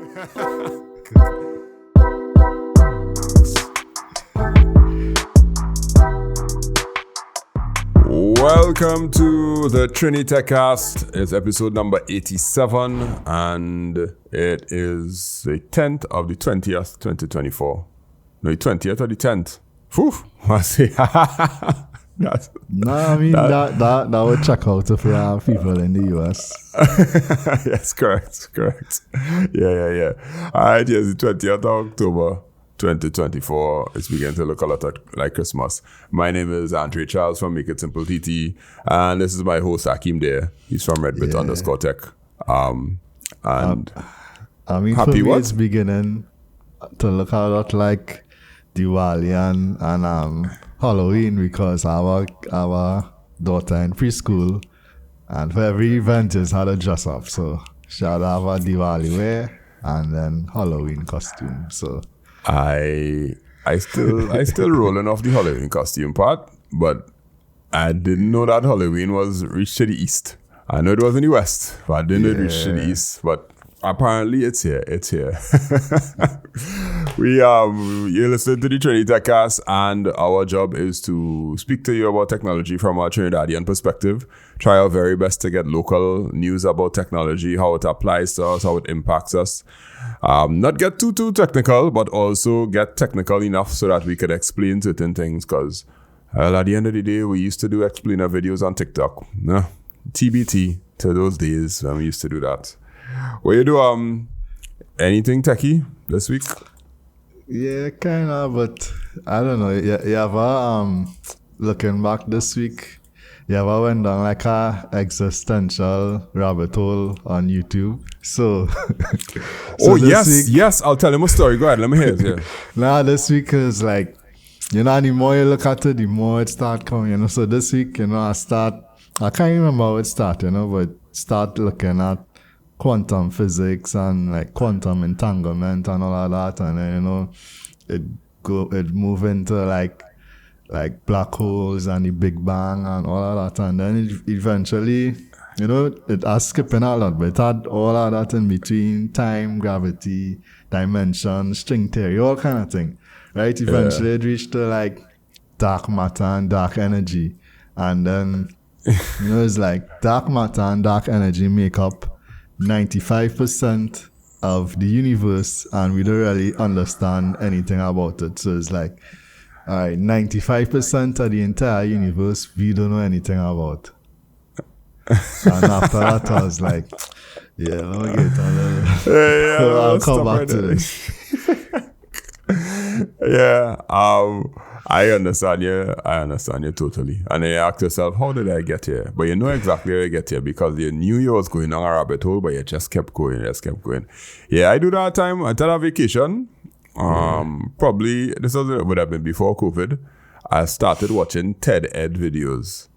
Welcome to the TriniTechCast. It's episode number 87 and it is the 10th of the 20th, 2024. No, the 20th or the 10th. Whew, I see. That would check out if you have people in the US. Yes, correct. Yeah. All right, yes, the 20th of October, 2024. It's beginning to look a lot like Christmas. My name is Andre Charles from makeITsimpleTT, and this is my host, Akeem there. He's from Redbit_Tech. And I mean, happy for me, what? it's beginning to look a lot like Diwali and Halloween, because our daughter in preschool, and for every event is how to dress up. So she had to have a Diwali wear and then Halloween costume. So I still rolling off the Halloween costume part, but I didn't know that Halloween was reached to the east. I know it was in the west, but I didn't know it reached to the east. But apparently it's here. You're listening to the TriniTechCast, and our job is to speak to you about technology from a Trinidadian perspective. Try our very best to get local news about technology, how it applies to us, how it impacts us. Not get too technical, but also get technical enough so that we could explain certain things. Because at the end of the day, we used to do explainer videos on TikTok. No, TBT to those days when we used to do that. What you do? Anything techie this week? yeah, kind of, but I don't know. You ever looking back this week, you ever went down like a existential rabbit hole on YouTube? So, Yes. I'll tell him a story. Go ahead. Let me hear it. Yeah. This week is like, the more you look at it, the more it start coming. So this week, I can't remember how it started, but start looking at quantum physics and like quantum entanglement and all of that, and then it move into like black holes and the Big Bang and all of that, and then it eventually it was skipping a lot, but it had all of that in between: time, gravity, dimension, string theory, all kind of thing, right? Eventually it reached to like dark matter and dark energy, and then it's like dark matter and dark energy make up 95% of the universe, and we don't really understand anything about it. So it's like, all right, 95% of the entire universe we don't know anything about. And after that, I was like, let me get on that. I'll come back to this. I understand you totally. And then you ask yourself, how did I get here? But you know exactly how you get here, because you knew you was going down a rabbit hole, but you just kept going. Yeah, I do that at time. I had a vacation. Probably, would have been before COVID. I started watching TED Ed videos.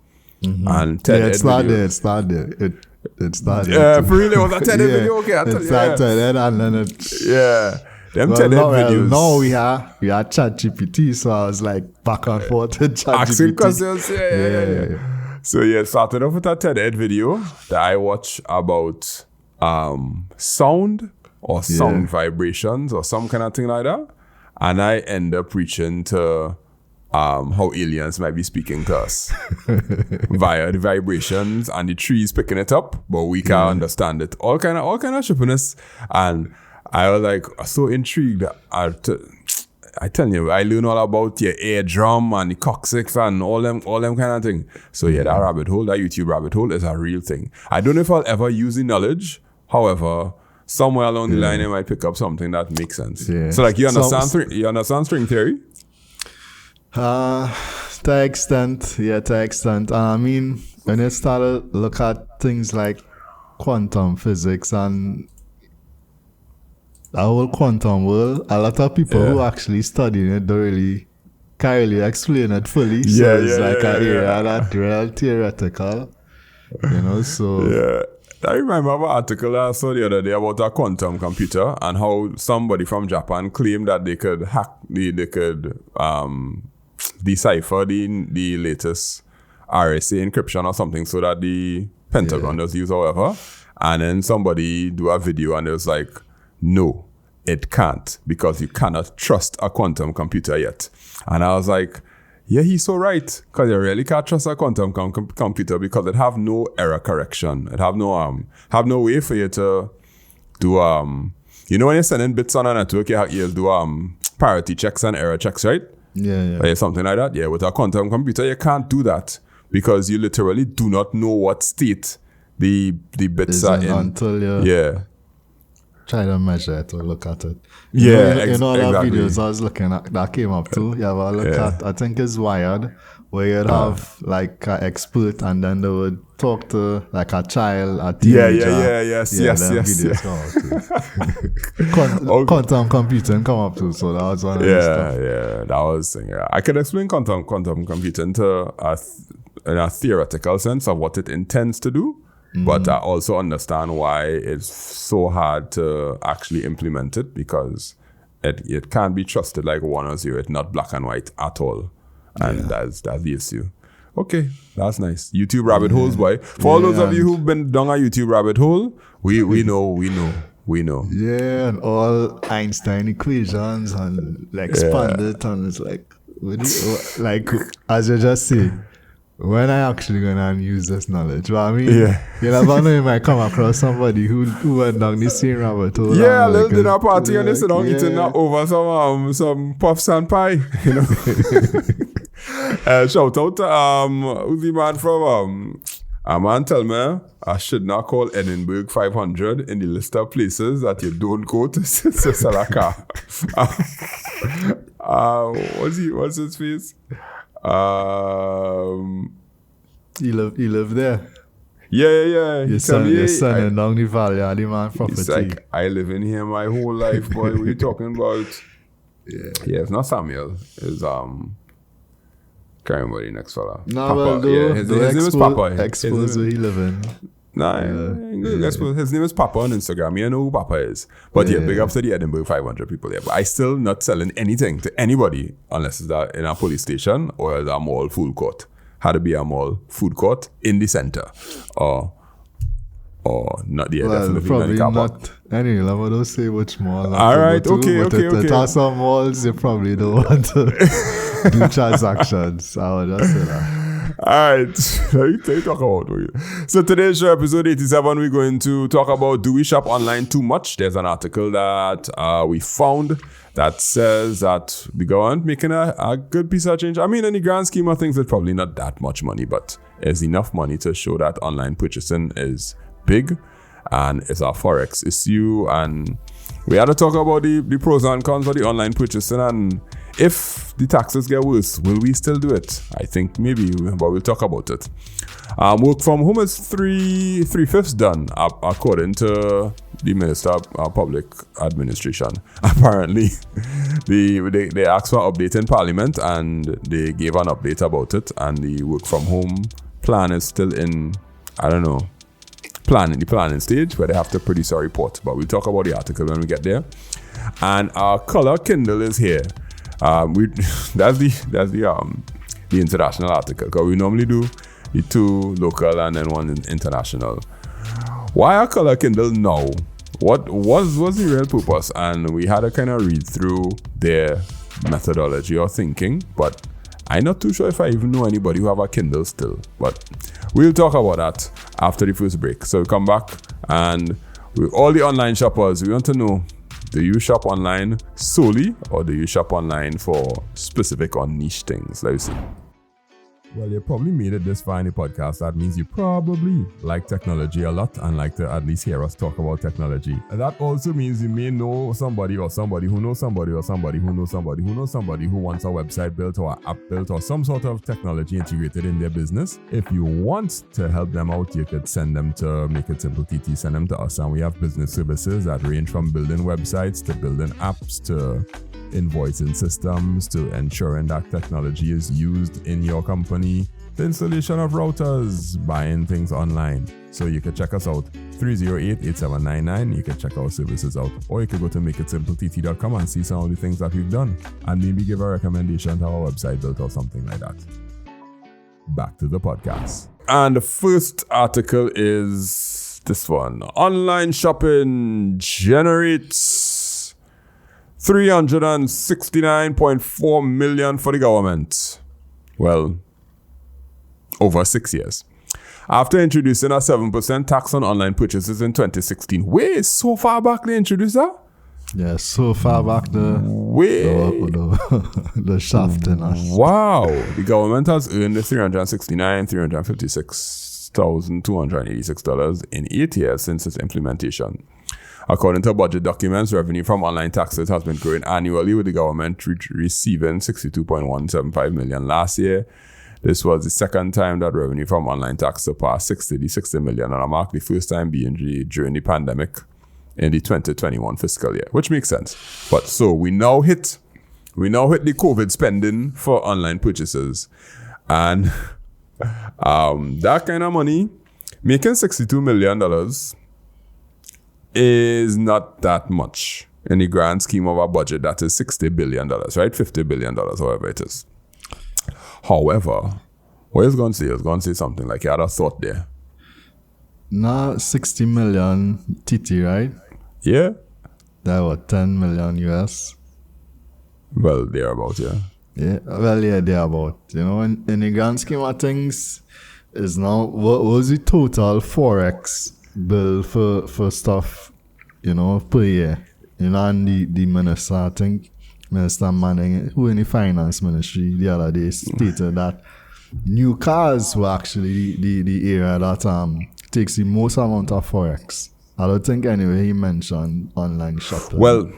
Mm-hmm. And TED Ed videos. It started. Yeah, for real, it was a TED Ed video. Okay, it started and then it... Yeah. Them TED Ed videos. No, we had ChatGPT, so I was like back and forth with ChatGPT. Asking questions, yeah. So it started off with a TED Ed video that I watch about sound or sound vibrations or some kind of thing like that, and I end up reaching to how aliens might be speaking to us via the vibrations and the trees picking it up, but we can't understand it. All kind of trippiness. And I was like so intrigued. I tell you, I learn all about your eardrum and the coccyx and all them kind of thing. So that rabbit hole, that YouTube rabbit hole, is a real thing. I don't know if I'll ever use the knowledge. However, somewhere along the line, I might pick up something that makes sense. Yeah. So like you understand string theory? To extent. I mean, when you start to look at things like quantum physics and the whole quantum world, a lot of people who actually study it can't really explain it fully. So it's like an area that real theoretical, so... Yeah. I remember an article I saw the other day about a quantum computer and how somebody from Japan claimed that they could decipher the latest RSA encryption or something so that the Pentagon does use, however. And then somebody do a video and it was like, no, it can't, because you cannot trust a quantum computer yet. And I was like, yeah, he's so right, because you really can't trust a quantum computer because it have no error correction. It have no way for you to do when you're sending bits on a network, you'll do parity checks and error checks, right? Yeah. Or something like that. Yeah, with a quantum computer, you can't do that because you literally do not know what state the bits are in until you try to measure it or look at it. Yeah, that exactly. videos I was looking at that came up too. You have a look at, I think it's Wired, where you'd have like an expert and then they would talk to like a child, a teenager. Yes. Quantum computing come up too, so that was one of the stuff. That was I could explain quantum computing in a theoretical sense of what it intends to do. But I also understand why it's so hard to actually implement it, because it can't be trusted like 1 or 0. It's not black and white at all. And that's the issue. Okay, that's nice. YouTube rabbit holes, boy. For all those of you who've been down a YouTube rabbit hole, we know. Yeah, and all Einstein equations and expand it, and it's like as you just said, when I actually gonna use this knowledge, what I mean, you never know, you might come across somebody who went down the same rabbit hole. Yeah, a little dinner party and they sit down eating over some puffs and pie. Shout out to who's the man from a man tell me I should not call Edinburgh 500 in the list of places that you don't go to sell a car. What's his face? He live there. Yeah. Your son in down the valley, the man property. It's like, I live in here my whole life, boy. What are you talking about? Yeah, it's not Samuel. It's can't remember the next fella. Nah, Papa. well, His name is Papa. Expose where he live in. His name is Papa on Instagram. You know who Papa is. But big up to the Edinburgh 500 people there. But I still not selling anything to anybody unless it's in a police station or a mall food court. Had to be a mall food court in the center. Or not the definitely probably not. Not anyway, I don't say which mall. All right, okay. There are some malls you probably don't want to do transactions. I would just say that. All right, let me talk about it. So today's show, episode 87, we're going to talk about, do we shop online too much? There's an article that we found that says that the government making a good piece of change. I mean, in the grand scheme of things, it's probably not that much money, but it's enough money to show that online purchasing is big and it's a forex issue. And we had to talk about the pros and cons of the online purchasing, and if the taxes get worse, will we still do it? I think maybe, but we'll talk about it. Work from home is 3/5 done, according to the Minister of Public Administration. Apparently, they asked for an update in Parliament, and they gave an update about it. And the work from home plan is still in, the planning stage, where they have to produce a report. But we'll talk about the article when we get there. And our color Kindle is here. That's the international article, because we normally do the 2 local and then 1 international. Why a color Kindle now? What was the real purpose? And we had to kind of read through their methodology or thinking, but I'm not too sure if I even know anybody who have a Kindle still. But we'll talk about that after the first break. So we come back, and with all the online shoppers, we want to know, do you shop online solely, or do you shop online for specific or niche things? Let me see. Well, you probably made it this far in the podcast. That means you probably like technology a lot and like to at least hear us talk about technology. And that also means you may know somebody, or somebody who knows somebody, or somebody who knows somebody who knows somebody who wants a website built or an app built or some sort of technology integrated in their business. If you want to help them out, you could send them to makeITsimpleTT, send them to us. And we have business services that range from building websites to building apps to invoicing systems to ensuring that technology is used in your company, the installation of routers, buying things online. So you can check us out, 308-8799. You can check our services out, or you can go to makeITsimpleTT.com and see some of the things that we've done, and maybe give a recommendation to our website built or something like that. Back to the podcast. And the first article is this one. Online shopping generates 369.4 million for the government. Well, over 6 years. After introducing a 7% tax on online purchases in 2016. Wait, so far back they introduced that? Yeah, so far back the shaft in us. Wow. The government has earned $356,286 in 8 years since its implementation. According to budget documents, revenue from online taxes has been growing annually, with the government receiving 62.175 million last year. This was the second time that revenue from online tax surpassed 60 million, and marked the first time being during the pandemic in the 2021 fiscal year, which makes sense. But so we now hit the COVID spending for online purchases, and that kind of money, making $62 million, is not that much in the grand scheme of our budget. That is $60 billion, right? $50 billion, however it is. However, what is going to say? It's going to say something like you had a thought there. Now 60 million TT, right? Yeah. That was 10 million US. Well, they're about, yeah. Yeah, well, yeah, they're about. You know, in the grand scheme of things, is now, what was the total Forex bill for stuff, you know, per year? You know, and the minister, I think, Minister Manning, who in the finance ministry the other day stated that new cars were actually the area that takes the most amount of Forex. I don't think anyway he mentioned online shopping. Well,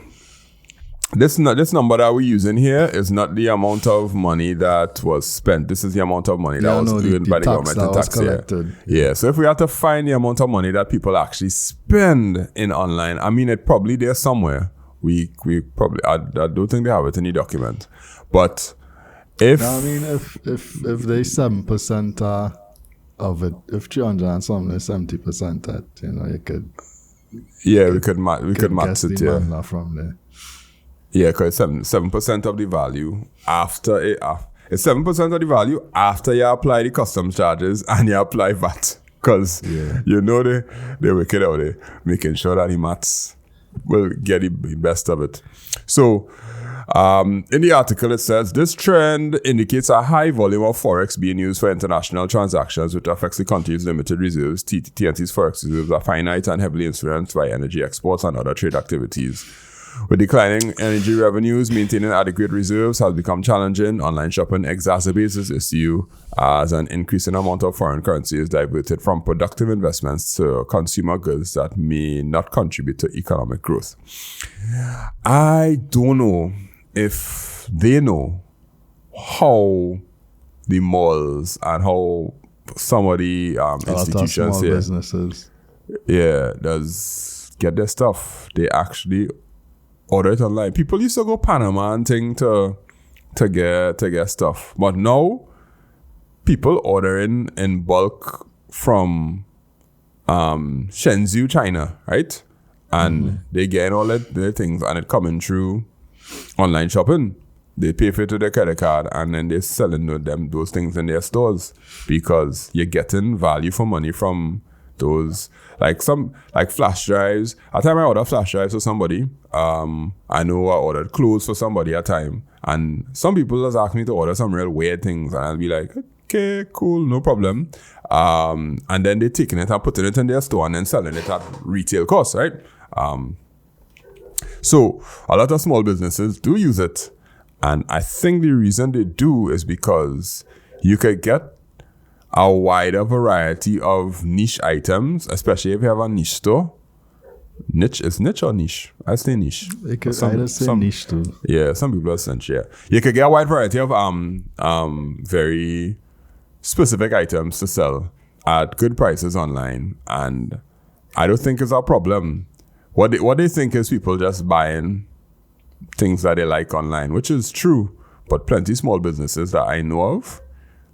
this number that we're using here is not the amount of money that was spent. This is the amount of money that was earned by the government in tax collected. Yeah, so if we had to find the amount of money that people actually spend in online, I mean, it probably there somewhere. We probably, I don't think they have it in the document, but if I mean, if they 7% of it, if 300 and something is 70%, that, you know, you could. Yeah, we could match it. Yeah, from there. Yeah, because 7% of the value after it's 7% of the value after you apply the customs charges and you apply VAT, because you know they wicked out there making sure that the maths will get the best of it. So, in the article it says, this trend indicates a high volume of Forex being used for international transactions, which affects the country's limited reserves. TNT's Forex reserves are finite and heavily influenced by energy exports and other trade activities. With declining energy revenues, maintaining adequate reserves has become challenging. Online shopping exacerbates this issue as an increasing amount of foreign currency is diverted from productive investments to consumer goods that may not contribute to economic growth. I don't know if they know how the malls and how some of the institutions here, businesses, does get their stuff. They actually order it online. People used to go Panama and thing to get stuff, but now people ordering in bulk from Shenzhou, China, right? And they get all their things and it coming through online shopping. They pay for it to their credit card and then they're selling them those things in their stores, because you're getting value for money from those, like flash drives. At the time I ordered flash drives for somebody, I know I ordered clothes for somebody at time, and some people just ask me to order some real weird things and I'll be like, okay, cool, no problem. And then they're taking it and putting it in their store and then selling it at retail cost, right? So a lot of small businesses do use it, and I think the reason they do is because you could get a wider variety of niche items, especially if you have a niche store. Niche is niche or niche? I say niche. I could say niche too. Yeah, some people are niche. Yeah, you could get a wide variety of very specific items to sell at good prices online, and I don't think it's a problem. What they think is people just buying things that they like online, which is true, but plenty small businesses that I know of,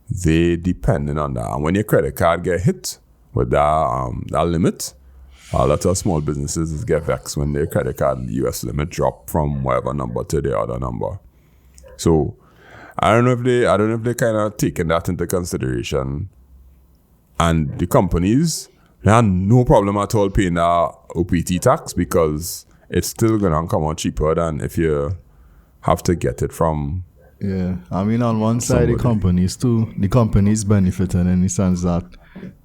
they depending on that. And when your credit card get hit with that limit, a lot of small businesses get vexed when their credit card US limit drop from whatever number to the other number. So I don't know if they kind of taken that into consideration. And the companies I had no problem at all paying the OPT tax because it's still gonna come out cheaper than if you have to get it from. Yeah, I mean, on one side, the companies benefiting in the sense that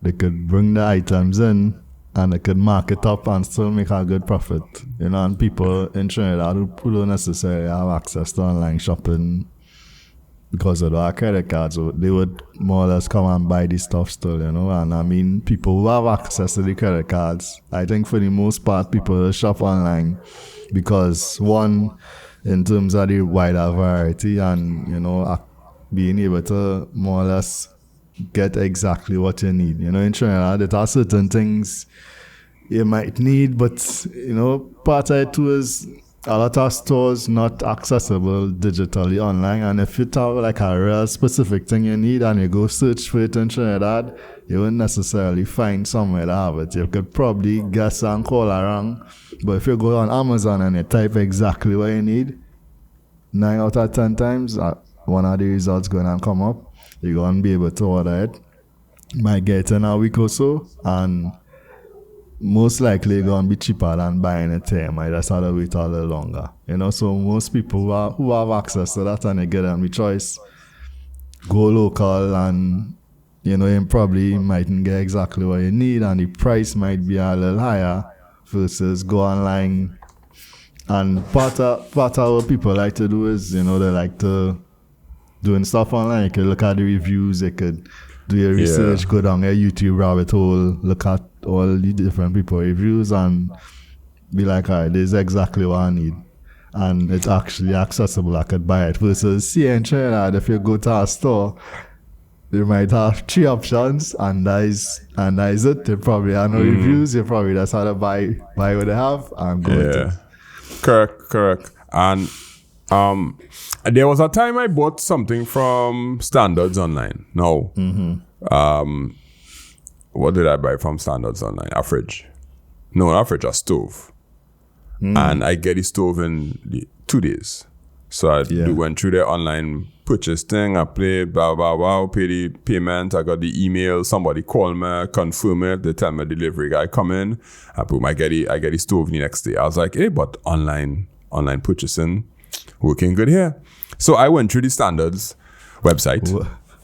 they could bring the items in and they could mark it up and still make a good profit. You know, and people in Trinidad who don't necessarily have access to online shopping because of their credit cards, so they would more or less come and buy the stuff still, you know. And I mean, people who have access to the credit cards, I think for the most part, people shop online because one, in terms of the wider variety and, you know, being able to more or less get exactly what you need. You know, in Trinidad, there are certain things you might need, but, you know, part of it too is a lot of stores not accessible digitally online. And if you have like a real specific thing you need and you go search for it in Trinidad, you wouldn't necessarily find somewhere to have it. You could probably guess and call around. But if you go on Amazon and you type exactly what you need, 9 out of 10 times, one of the results going to come up. You're going to be able to order it. Might get in a week or so, and most likely you're going to be cheaper than buying it here. Might just have to wait a little longer. You know, so most people who have access to that and they get them the choice, go local, and, you know, you probably mightn't get exactly what you need, and the price might be a little higher versus go online. And part of what people like to do is, you know, they like to doing stuff online. You can look at the reviews, you could do your research, go down a YouTube rabbit hole, look at all the different people reviews and be like, all right, this is exactly what I need. And it's actually accessible, I could buy it. Versus here in Trinidad, if you go to a store, they might have 3 options, and that is it. They probably have no reviews. You probably just have to buy what they have and go with it. Correct. And there was a time I bought something from Standards Online. Now, what did I buy from Standards Online? A fridge. No, not a fridge, a stove. And I get the stove in 2 days. So I went through the online purchase thing. I played, blah, blah, blah, pay the payment. I got the email. Somebody called me, confirm it. They tell me delivery guy come in. I get the stove the next day. I was like, hey, but online purchasing, working good here. So I went through the Standards website.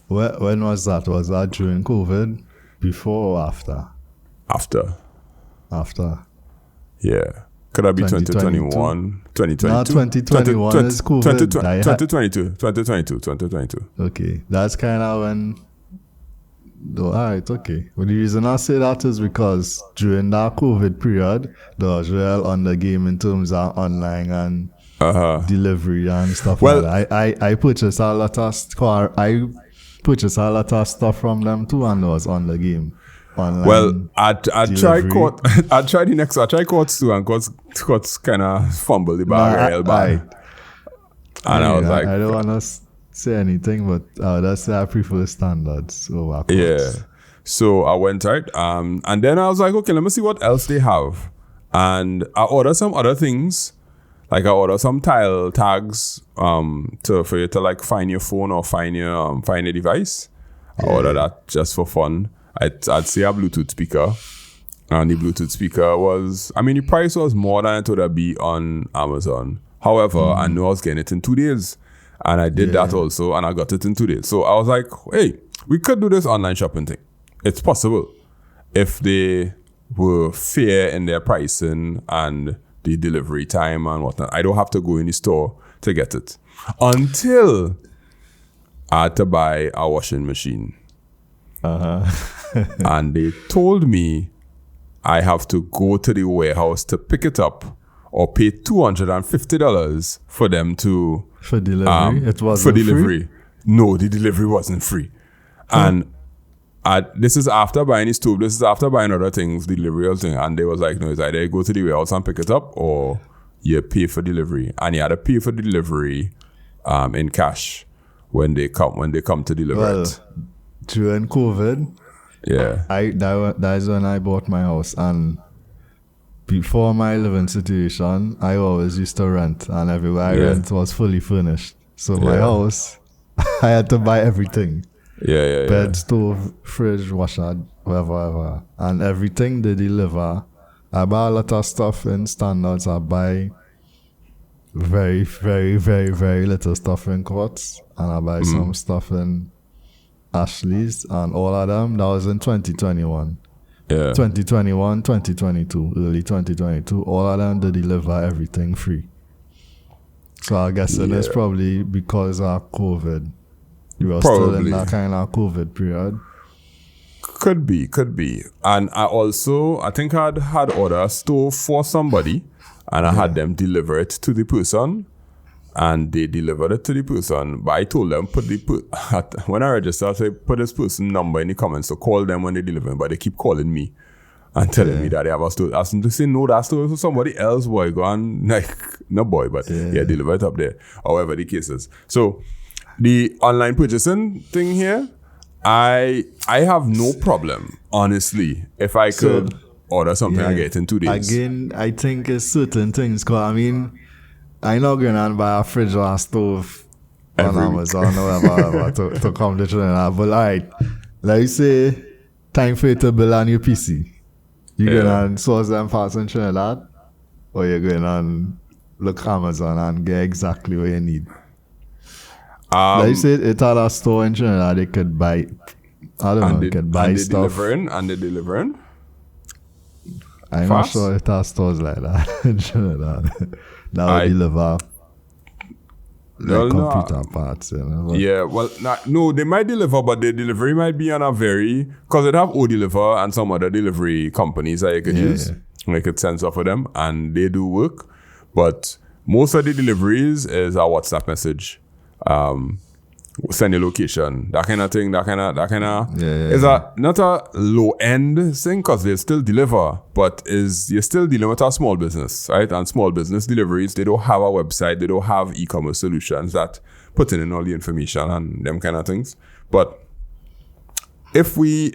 When was that? Was that during COVID? Before or after? After. Yeah. Could that be 2021? 2022? No, 2021 is COVID. 2022. Okay. That's kind of when... All right, okay. Well, the reason I say that is because during that COVID period, there was real on the game in terms of online and delivery and stuff like that. I purchased a lot of stuff from them too, and I was on the game. Online. Well, I tried Courts too, and Courts kind of fumbled the bag real bad. And I was like, I don't want to say anything, but that's say I prefer Standards over Courts. Yeah. So I went out, and then I was like, okay, let me see what else they have. And I ordered some other things. Like I ordered some tile tags for you to like find your phone or find your device. I ordered that just for fun. I'd say a Bluetooth speaker, and the Bluetooth speaker was, I mean, the price was more than it would be on Amazon. However, I knew I was getting it in 2 days, and I did that also, and I got it in 2 days. So I was like, hey, we could do this online shopping thing. It's possible if they were fair in their pricing and the delivery time and whatnot. I don't have to go in the store to get it. Until I had to buy a washing machine. And they told me I have to go to the warehouse to pick it up or pay $250 for them to... For delivery? It wasn't for delivery. Free? No, the delivery wasn't free. And this is after buying the stove. This is after buying other things, delivery or thing. And they was like, no, it's either you go to the warehouse and pick it up or you pay for delivery. And you had to pay for delivery in cash when they come to deliver it. During COVID, that is when I bought my house, and before my living situation, I always used to rent, and everywhere I rent was fully furnished. So my house, I had to buy everything. bed, stove, fridge, washer, whatever. And everything they deliver. I buy a lot of stuff in Standards. I buy very, very, very, very little stuff in Quartz. And I buy some stuff in Ashley's. And all of them, that was in 2021. Yeah. 2021, 2022, early 2022. All of them, they deliver everything free. So I guess it is probably because of COVID. You were still in that kind of COVID period. Could be. And I think I'd had ordered a stove for somebody and I had them deliver it to the person and they delivered it to the person. But I told them, when I registered, I said, put this person's number in the comments to call them when they deliver, but they keep calling me and telling me that they have a stove. I asked them to say, no, that stove is for somebody else, boy. Go on, no boy, but deliver it up there. However the case is. So the online purchasing thing here, I have no problem, honestly, if I could order something and get it in 2 days. Again, I think it's certain things, because I'm not going to buy a fridge or a stove on Amazon or whatever to come to Trinidad. But like you say, time for you to build a new PC. You're going to source them parts in Trinidad, or you're going to look Amazon and get exactly what you need. Like you said, it had a store in Trinidad they could buy. I don't know, they could buy stuff. And they delivering? I'm not sure it has stores like that in Trinidad. That would deliver computer parts. No, they might deliver, but the delivery might be on a because they have O-Deliver and some other delivery companies that you could use. Make it sense for them, and they do work. But most of the deliveries is a WhatsApp message. Send your location, that kind of thing, is not a low end thing because they still deliver, but you're still dealing with a small business, right? And small business deliveries, they don't have a website, they don't have e-commerce solutions that put in all the information and them kind of things. But if we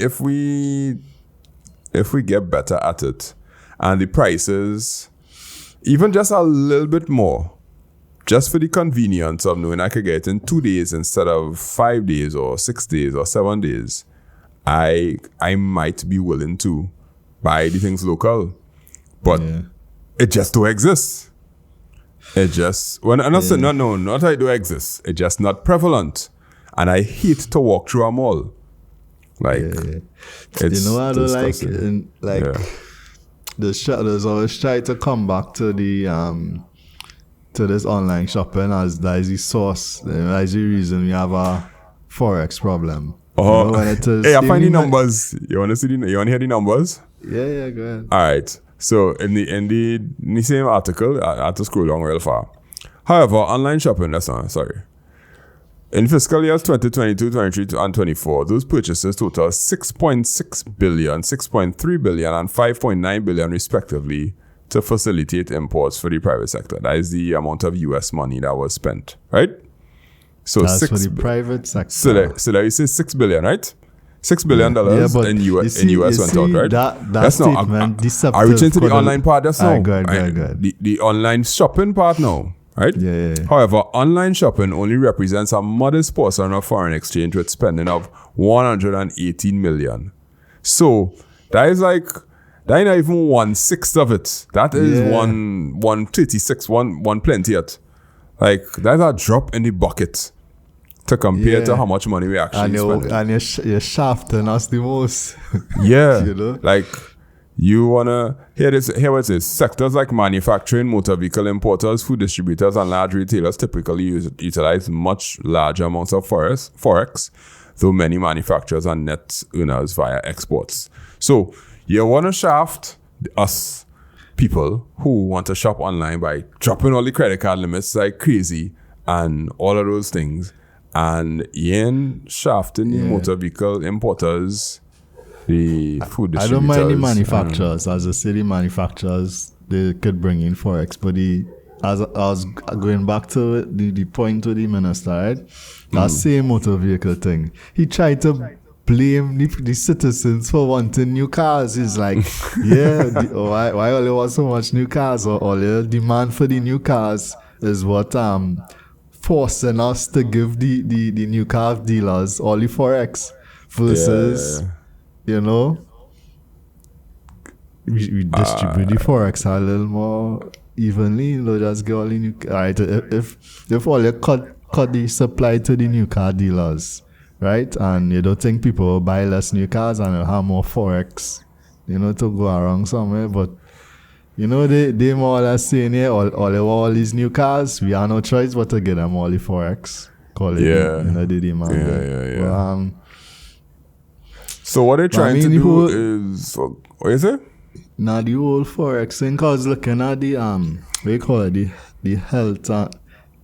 get better at it and the prices even just a little bit more, just for the convenience of knowing I could get it in 2 days instead of 5 days or 6 days or 7 days, I might be willing to buy the things local. But it just don't exist. It just, not that it don't exist. It's just not prevalent. And I hate to walk through a mall. It's you know what I like? There's always try to come back to the to this online shopping as that is the source, that is the reason we have a forex problem. Hey, I find the numbers. You want to hear the numbers? Yeah, go ahead. All right. So in the same article, I had to scroll down real far. However, online shopping, in fiscal years 2022, 23, and 24, those purchases total 6.6 billion, 6.3 billion, and 5.9 billion respectively, to facilitate imports for the private sector. That is the amount of US money that was spent, right? So that's for the private sector. So that you say $6 billion, right? $6 billion in US went out, right? That statement are we reaching to the online part? That's now. Go ahead. The online shopping part now, right? Yeah. However, online shopping only represents a modest portion of foreign exchange with spending of 118 million. So that is like, that ain't not even 1/6 of it. That is 136, one plenty yet. Like, that's a drop in the bucket to compare to how much money we actually spend. And you're shafting us the most. Yeah. You know? Like, you wanna hear what it says. Sectors like manufacturing, motor vehicle importers, food distributors, and large retailers typically utilize much larger amounts of forex, though many manufacturers are net earners via exports. So you want to shaft us people who want to shop online by dropping all the credit card limits like crazy and all of those things, and shafting the motor vehicle importers, the food distributors. I don't mind the manufacturers. As I say, the manufacturers, they could bring in forex, but as I was going back to the point to the minister, right? That same motor vehicle thing, he tried to blame the citizens for wanting new cars. It's like, why only want so much new cars, or all the demand for the new cars is what forcing us to give the new car dealers all the forex versus, you know, we distribute the forex a little more evenly, you know, just get all the new, right? If all you cut the supply to the new car dealers, right? And you don't think people will buy less new cars and you'll have more forex, you know, to go around somewhere, but you know, they more or less saying, yeah, all these new cars, we have no choice but to get them all the forex. Call it, you know, the demand. Yeah. But, so what they're trying to do is, what is it? Now the whole forex thing, cause looking at the what you call it, the health,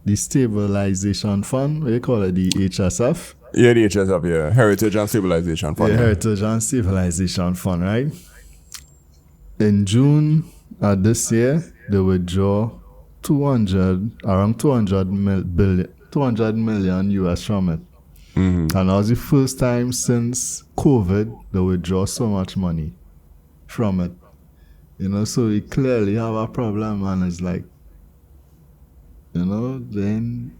the stabilization fund, what you call it, the HSF. Yeah, the HSF, yeah, Heritage and Stabilization Fund. The Heritage and Stabilization Fund, right? In June this year, they withdraw around 200 million US from it. Mm-hmm. And that was the first time since COVID they withdraw so much money from it. You know, so we clearly have a problem, and it's like, you know, then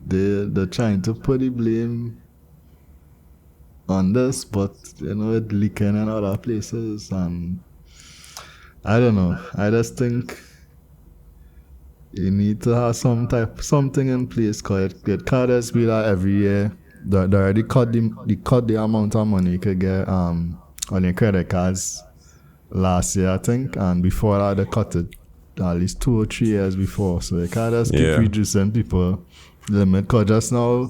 they're trying to put the blame on this, but you know, it's leaking in other places, and I don't know. I just think you need to have something in place, because it can't just be that every year they already cut the amount of money you could get on your credit cards last year, I think, and before that they cut it at least 2 or 3 years before. So they can't just keep reducing people limit, because just now,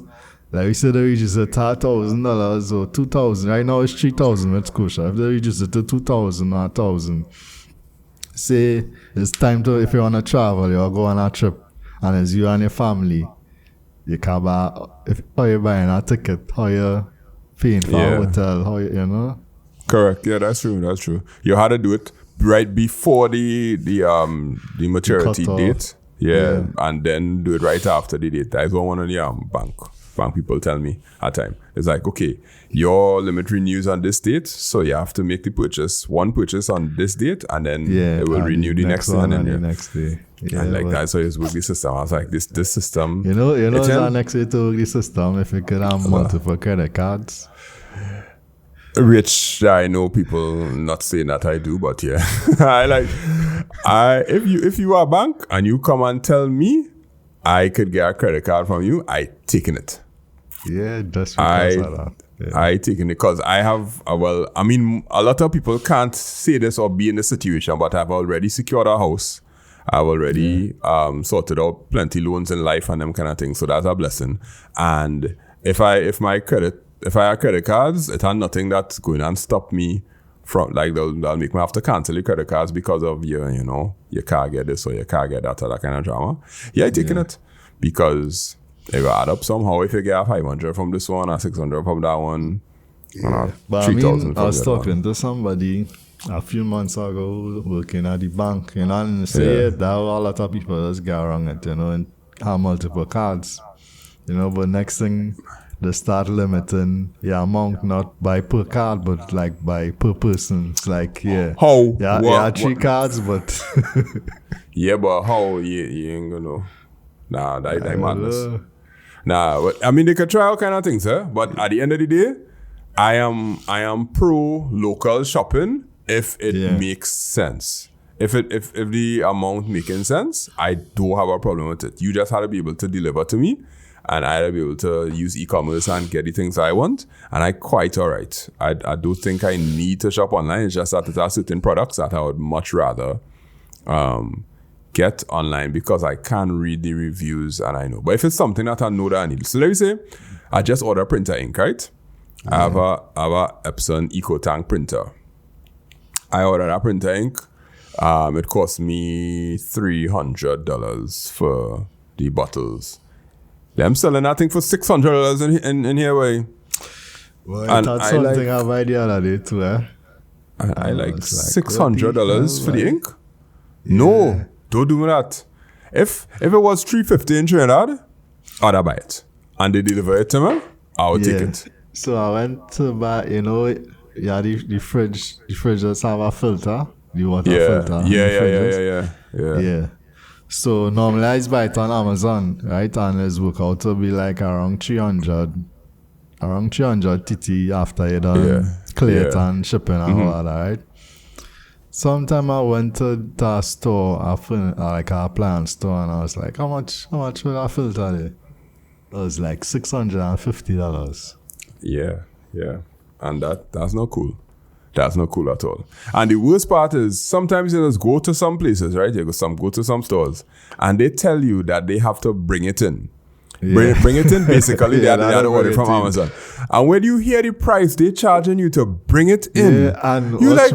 like we said, they reduced it to $1,000 or $2,000. Right now it's $3,000 with Scotia. If they reduce it to $2,000 or $1,000, say it's time to, if you want to travel, you go on a trip, and it's you and your family, you can buy, how you buying a ticket, how you paying for a hotel, how you know. Correct. Yeah, that's true. You had to do it right before the maturity date. Yeah, and then do it right after the date. That's what one of the bank people tell me at time. It's like, okay, your limit renews on this date, so you have to make one purchase on this date, and then it will renew the next one and the next day. Yeah, and like that's how it's work the system. I was like, this system. You know, it's our next way to work the system if you could have multiple credit cards. Which I know people not saying that I do, but yeah, if you are a bank and you come and tell me I could get a credit card from you, I taking it. Yeah, just because of that. Yeah. I taking it because I have a lot of people can't say this or be in this situation, but I've already secured a house. I've already sorted out plenty loans in life and them kind of things, so that's a blessing. And if I have credit cards, it has nothing that's going to stop me from, like, they'll make me have to cancel your credit cards because of your car get this or your car get that or that kind of drama. Yeah, I taking it because it will add up somehow. If you get 500 from this one or 600 from that one, but 3,000 I was talking to somebody a few months ago working at the bank, you know, and say there are a lot of people just get around it, you know, and have multiple cards, you know, but next thing, they start limiting the amount not by per card but like by per person. It's like how 3 cards, but but how you ain't gonna that madness. But I mean they could try all kind of things, but at the end of the day, I am pro local shopping if it makes sense. If the amount making sense, I don't have a problem with it. You just have to be able to deliver to me. And I'll be able to use e-commerce and get the things I want. And I'm quite all right. I don't think I need to shop online. It's just that there are certain products that I would much rather get online because I can read the reviews and I know. But if it's something that I know that I need. So let me say, I just ordered printer ink, right? I have a Epson EcoTank printer. I ordered a printer ink. It cost me $300 for the bottles. I'm selling that thing for $600 in here, way. Well, and that's something I've idea that day too, I like $600 for the ink. No, don't do that. If it was $350 in Trinidad, I'd buy it. And they deliver it to me, I would take it. So I went to buy, the fridge just have a filter, the water filter. Yeah. So normally I buy it on Amazon, right? And it's work out to be like around 300 TT after you done clear it and shipping and all that, right? Sometime I went to a store, like a appliance store, and I was like, how much will I filter there? It was like $650. Yeah. And that's not cool. That's not cool at all. And the worst part is sometimes you just go to some places, right? You go to some stores and they tell you that they have to bring it in. Yeah. Bring it in, basically. They had to order from Amazon. And when you hear the price, they're charging you to bring it in. Yeah, and you like,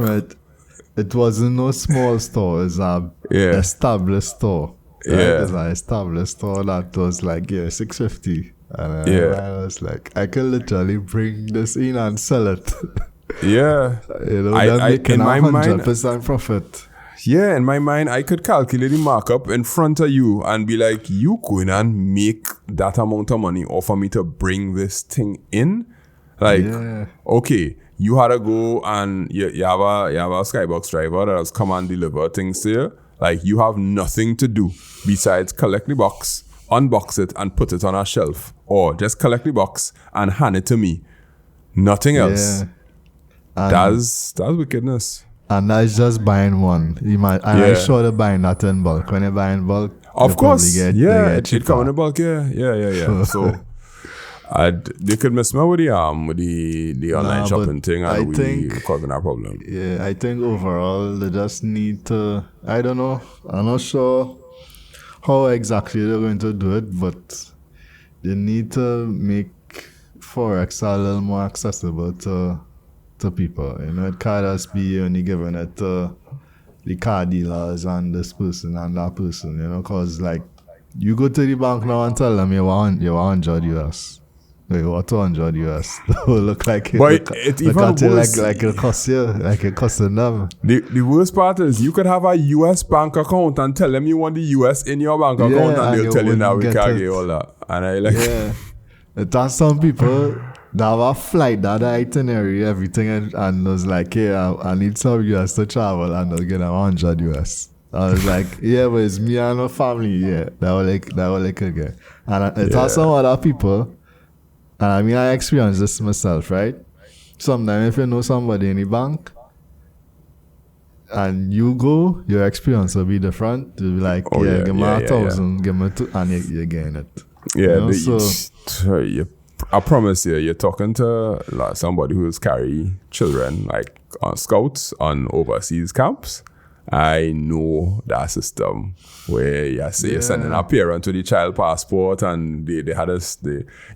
it wasn't no small store. It's a established store. Right? Yeah. It's an established store that was like, $650. And I was like, I can literally bring this in and sell it. Yeah. They're making 100% profit. Yeah, in my mind, I could calculate the markup in front of you and be like, you going and make that amount of money or for me to bring this thing in? Like, okay, you had to go and you have a Skybox driver that has come and deliver things to you. Like, you have nothing to do besides collect the box, unbox it, and put it on a shelf. Or just collect the box and hand it to me. Nothing else. Yeah. That's wickedness. And that's just buying one. I'm sure they're buying that in bulk. When you buy in bulk, of course, it come in bulk. Yeah. So, they could mess me with the online shopping thing, and we causing a problem. Yeah, I think overall they just need to. I don't know. I'm not sure how exactly they're going to do it, but they need to make Forex a little more accessible to people. It can't just be only giving it to the car dealers and this person and that person, because like you go to the bank now and tell them you want 100 US. You want 200 US. Look like it. But it's even worse. Like it costs you, like it costs them. The worst part is you could have a US bank account and tell them you want the US in your bank account and they'll tell you now we can't get all that. And I like... Yeah. There's some people... They have a flight, that itinerary, everything, and was like, I need some US to travel, and they'll get 100 US. I was like, but it's me and my family, that will like again. And it has some other people, and I mean, I experienced this myself, right? Sometimes if you know somebody in the bank, and you go, your experience will be different. You'll be like, give me 1,000, give me 2, and you're getting it. Yeah, I promise you're talking to like somebody who's carry children like on scouts on overseas camps. I know that system where you're sending a parent to the child passport and you're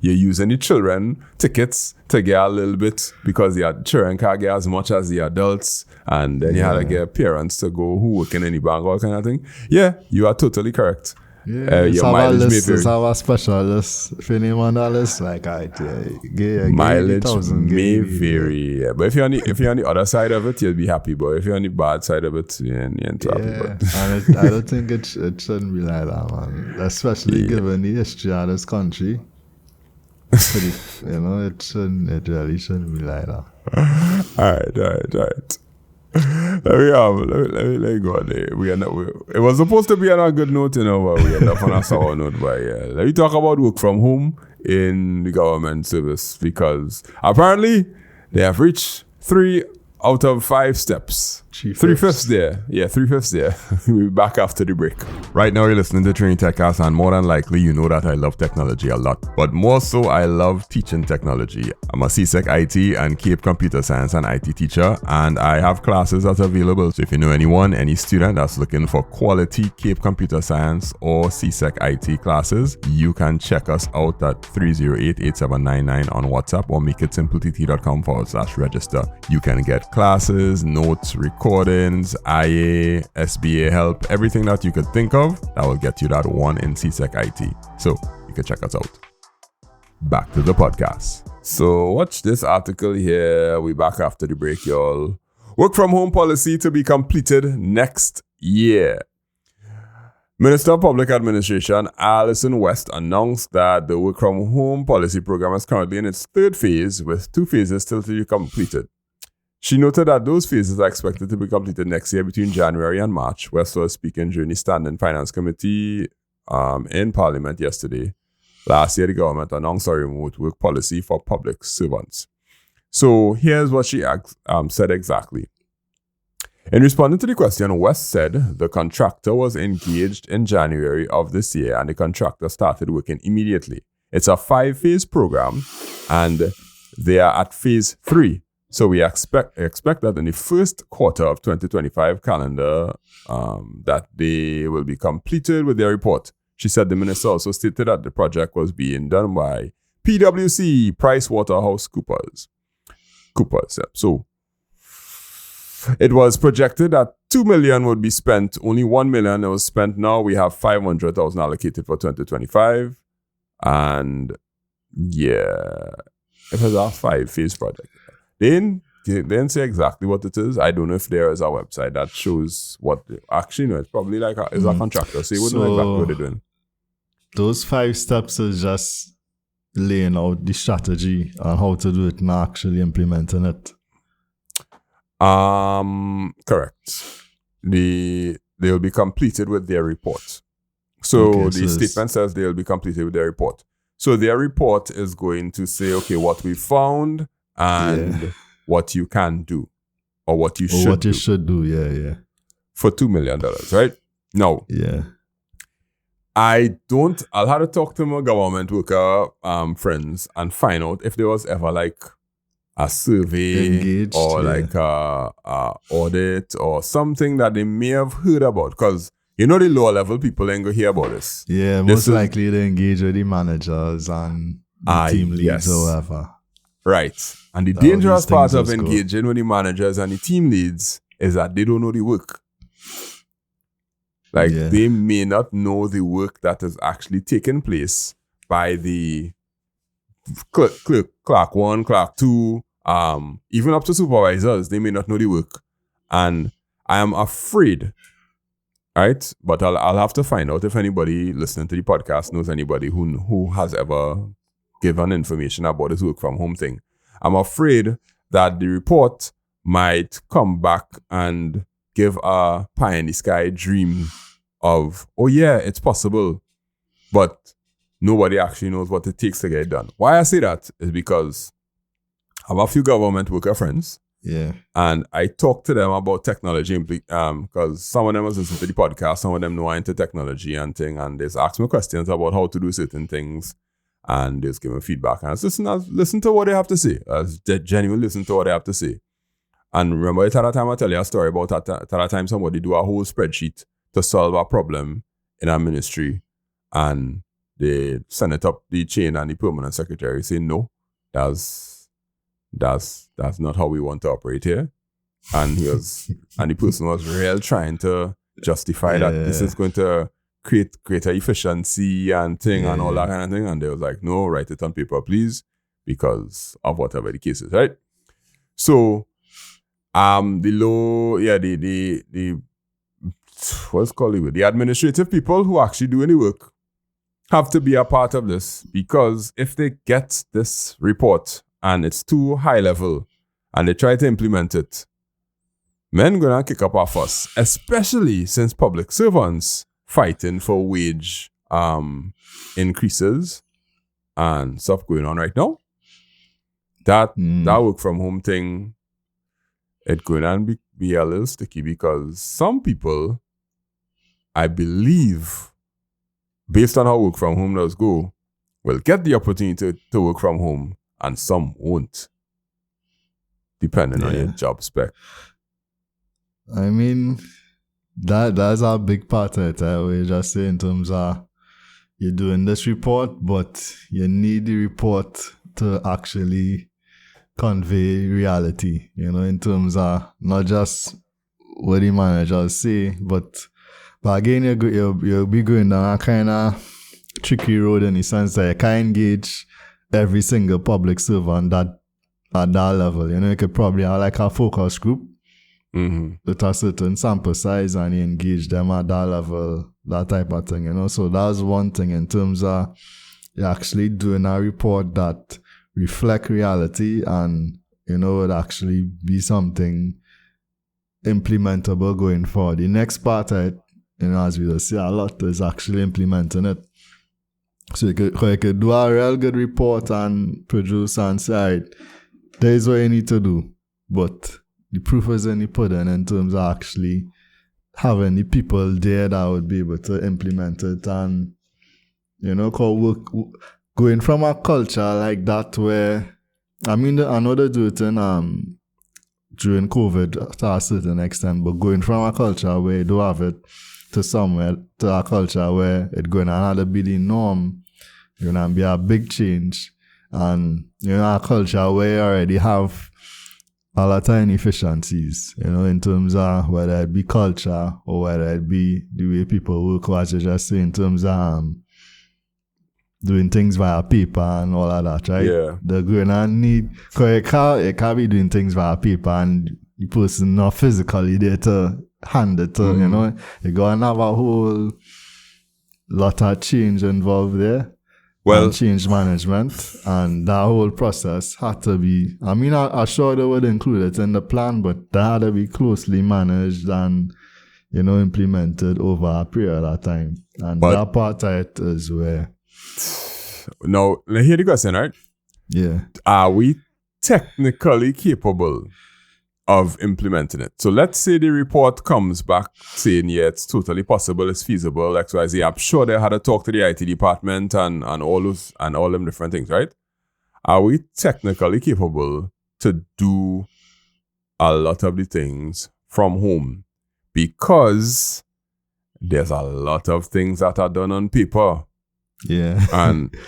using the children tickets to get a little bit because the children can't get as much as the adults, and then you had to get parents to go who work in any bank, all kind of thing. Yeah, you are totally correct. Yeah, your mileage may vary. Have a special list. If you name on that list, like mileage may vary. Yeah. But if you're on the other side of it, you'll be happy. But if you're on the bad side of it, you ain't too happy. And I don't think it shouldn't be like that, man. Especially given the history of this country. It really shouldn't be like that. All right. Let me go on there. It was supposed to be on a good note, but we end up on a sour note. But let me talk about work from home in the government service, because apparently they have reached 3 out of 5 steps. 3/5 there. Yeah, 3/5 there. We'll be back after the break. Right now you're listening to Training TechCast, and more than likely you know that I love technology a lot. But more so, I love teaching technology. I'm a CSEC IT and CAPE Computer Science and IT teacher, and I have classes that are available. So if you know any student that's looking for quality CAPE Computer Science or CSEC IT classes, you can check us out at 308-8799 on WhatsApp or makeITsimpleTT.com/register. You can get classes, notes, recordings, IA, SBA help, everything that you could think of that will get you that one in CSEC IT. So you can check us out. Back to the podcast. So watch this article here. We back after the break, y'all. Work from home policy to be completed next year. Minister of Public Administration Alison West announced that the work from home policy program is currently in its 3rd phase, with 2 phases still to be completed. She noted that those phases are expected to be completed next year between January and March. West was speaking during the Standing Finance Committee in Parliament yesterday. Last year, the government announced a remote work policy for public servants. So here's what she said exactly. In responding to the question, West said the contractor was engaged in January of this year and the contractor started working immediately. It's a 5-phase program and they are at phase 3. So we expect that in the first quarter of 2025 calendar that they will be completed with their report. She said the minister also stated that the project was being done by PwC, PricewaterhouseCoopers. So it was projected that $2 million would be spent. Only $1 million was spent. Now we have $500,000 allocated for 2025. And yeah, it was a 5-phase project. They didn't say exactly what it is. I don't know if there is a website that shows what. Actually, no, it's probably like it's a contractor. So you wouldn't know exactly what they're doing. Those 5 steps is just laying out the strategy on how to do it and actually implementing it. Correct. They'll be completed with their report. So the statement says they'll be completed with their report. So their report is going to say, okay, what we found and what you can do or what you should do. Yeah. For $2 million, right? Now, I'll have to talk to my government worker friends and find out if there was ever like a survey or like a audit or something that they may have heard about. Because the lower level people ain't going to hear about this. Yeah, most likely they engage with the managers and the team leads or whatever. Right. And the dangerous part of engaging with the managers and the team leads is that they don't know the work. Like they may not know the work that is actually taking place by the clerk 1, clerk 2, even up to supervisors. They may not know the work. And I am afraid, right? But I'll have to find out if anybody listening to the podcast knows anybody who has ever given information about this work from home thing. I'm afraid that the report might come back and give a pie in the sky dream of, oh yeah, it's possible, but nobody actually knows what it takes to get it done. Why I say that is because I have a few government worker friends. Yeah. And I talk to them about technology because some of them has listened to the podcast, some of them know I'm into technology and thing, and they ask me questions about how to do certain things. And just give me feedback. And I listen to what they have to say. Genuinely listen to what they have to say. And remember, at that time I tell you a story about at that time somebody do a whole spreadsheet to solve a problem in our ministry. And they send it up the chain and the permanent secretary say, no, that's not how we want to operate here. And and the person was real trying to justify that this is going to create greater efficiency and thing and all that kind of thing. And they was like, no, write it on paper, please, because of whatever the case is, right? So, the administrative people who actually do any work have to be a part of this, because if they get this report and it's too high level and they try to implement it, men gonna kick up a fuss, especially since public servants fighting for wage increases and stuff going on right now. That work from home thing, it's going to be a little sticky, because some people, I believe, based on how work from home does go, will get the opportunity to work from home, and some won't, depending on your job spec. I mean, that's a big part of it. We just say in terms of you're doing this report, but you need the report to actually convey reality, in terms of not just what the managers say, but again, you'll be going down a kind of tricky road in the sense that you can't engage every single public servant at that level. You could probably have like a focus group with a certain sample size and you engage them at that level, that type of thing, So that's one thing in terms of you're actually doing a report that reflect reality and would actually be something implementable going forward. The next part, as we will see a lot, is actually implementing it. So you could do a real good report and produce and say, there's what you need to do. But the proof is in the pudding in terms of actually having the people there that would be able to implement it and, going from a culture like that where, I know they do it in, during COVID to a certain extent, but going from a culture where you do have it to a culture where it's going to be the norm, you're going to be a big change. And, a culture where you already have a lot of inefficiencies, in terms of whether it be culture or whether it be the way people work, or as you just say, in terms of doing things via paper and all of that, right? Yeah. They're going to need, because you can't be doing things via paper and the person not physically there to hand it to, you're going to have a whole lot of change involved there. And change management, and that whole process had to be, I'm sure they would include it in the plan, but that had to be closely managed and, implemented over a period of time. And that part of it is where... Now, hear the question, right? Yeah. Are we technically capable of implementing it? So let's say the report comes back saying, yeah, it's totally possible, it's feasible, XYZ. I'm sure they had to talk to the IT department and all them different things, right? Are we technically capable to do a lot of the things from home? Because there's a lot of things that are done on paper. Yeah.